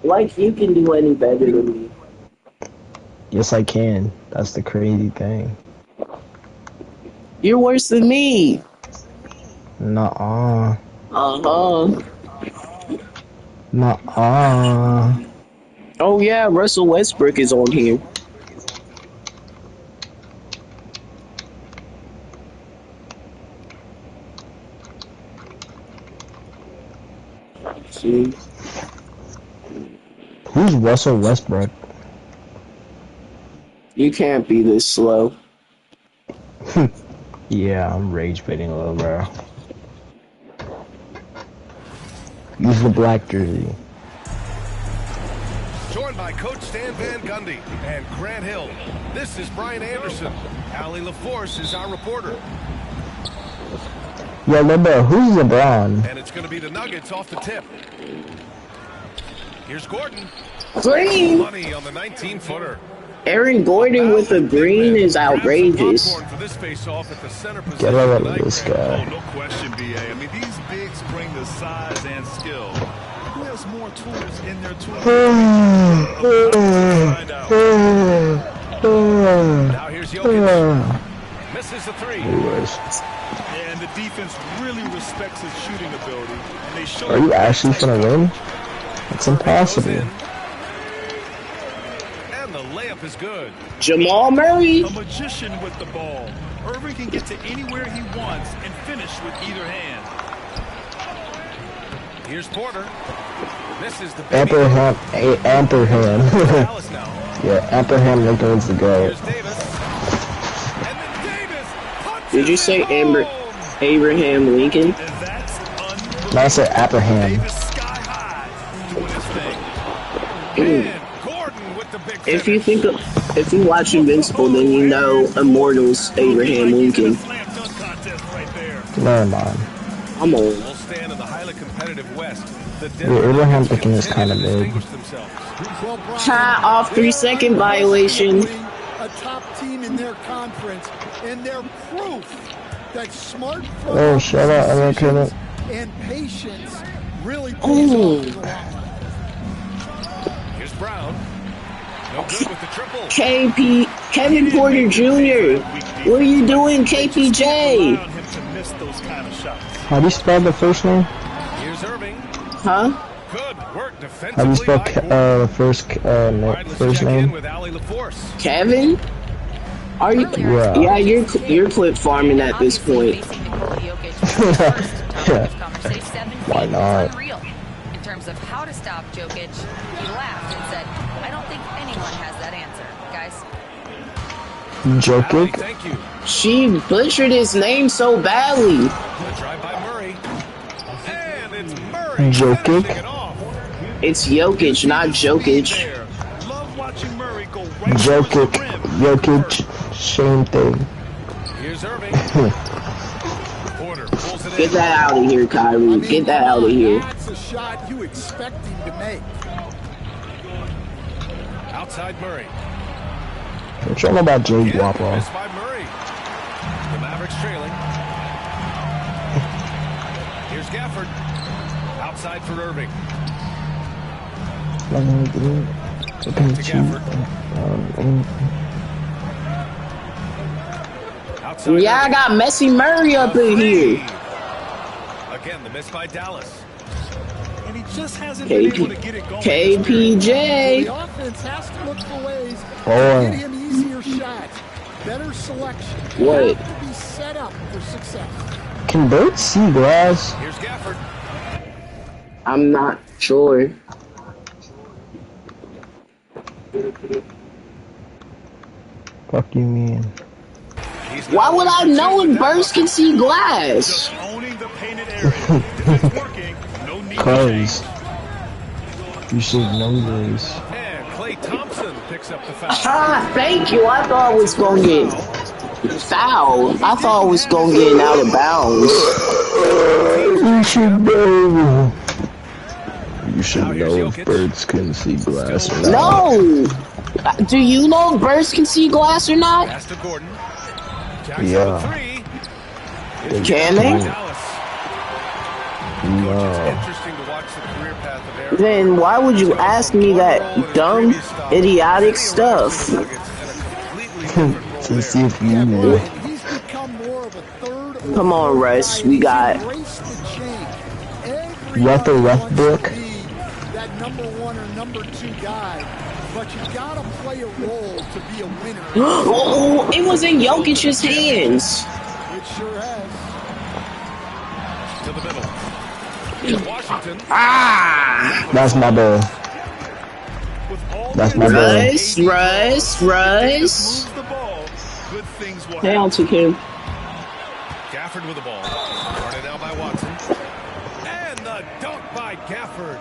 Like you can do any better than me. Yes, I can. That's the crazy thing. You're worse than me. Nuh-uh. Uh-huh. Nuh-uh. Oh yeah, Russell Westbrook is on here. See? Who's Russell Westbrook? You can't be this slow. Yeah, I'm rage baiting a little, bro. Use the black jersey. Joined by Coach Stan Van Gundy and Grant Hill. This is Brian Anderson. Allie LaForce is our reporter. Yo, remember, who's LeBron? And it's going to be the Nuggets off the tip. Here's Gordon. Green! Money on the 19-footer. Aaron Gordon with a green is outrageous. Get out of this guy. Oh, no question, BA. I mean, these bigs bring the size and skill. Who has more tools in their toolbox? Now here's Jokic. Misses the three. And the defense really respects his shooting ability. And they show. Are you actually gonna win? It's impossible. Is good. Jamal Murray. A magician with the ball. Irving can get to anywhere he wants and finish with either hand. Here's Porter. This is the Abraham. Yeah, Abraham Lincoln's the goat. Did you say Abraham Lincoln? No, I said Abraham. If you watch Invincible, then you know Immortals Abraham Lincoln. Never mind. I'm old. We'll stand in the the competitive West, the Abraham Lincoln is kind of big. Off 3-second violation. A top team in their conference, and they're proof that smart shut up, I'm gonna and patience really pays off in the long run. Here's Brown. No good with the triple. Kevin Porter Jr. What are you doing, KPJ? How do you spell the first name? Here's Irving. Huh? Good work defensively. How do you spell the first name? With Ali LaForce. Kevin? Are you? Yeah, you're clip farming at this point. Why not? In terms of how to stop Jokic, he laughed and said, "I don't think anyone has that answer, guys." Jokic? Thank you. She butchered his name so badly. A drive by Murray. And it's Murray. Jokic? It's Jokic, not Jokic. Love watching Murray go Jokic, same thing. Here's Irving. Porter pulls it in. Get that out of here, Kyrie. Get that out of here. That's a shot you expect him to make. Outside Murray. What you know about Jay Guapo? Missed by Murray. The Mavericks trailing. Here's Gafford. Outside for Irving. To Gafford. Outside Yeah, I got Messi Murray up in here. Again, the miss by Dallas. And he just hasn't been able to get it going. KPJ. The offense has to look for ways to get him easier shots, better selection. What? Have to be set up for success. Can birds see glass? Here's Gafford. I'm not sure. Fuck you mean? Why would I know if birds can see glass? Owning the painted area. If it's working, no need to change. Cause you should know this. And Klay Thompson picks up the foul. Ah, thank you. I thought I was gonna get fouled. I thought I was gonna get out of bounds. You should know. You should know if birds can see glass or not. No! Do you know if birds can see glass or not? Pass to Gordon. Yeah. Can they? No. Interesting to watch the career path of Aaron. Then why would you ask me that dumb, idiotic stuff? To see if you knew. Come on, Russ. We got... You got the left book? That number one or number two guy, but you gotta play a role to be a winner. Oh, it was in Jokic's hands. It sure has. To the middle. Here's Washington. Ah! That's my ball. That's my ball. Russ. Down to him. Gafford with the ball. Guarded out by Watson. And the dunk by Gafford.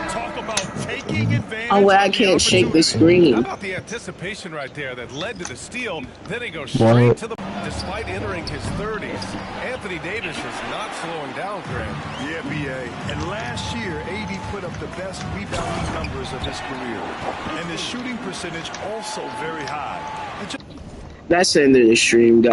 Talk about taking advantage. Oh, well, I can't shake the screen. How about the anticipation right there that led to the steal? Then he goes straight to the... Despite entering his 30s, Anthony Davis is not slowing down, Graham. Yeah, B.A. And last year, AD put up the best rebounding numbers of his career. And his shooting percentage also very high. That's the end of the stream, guys.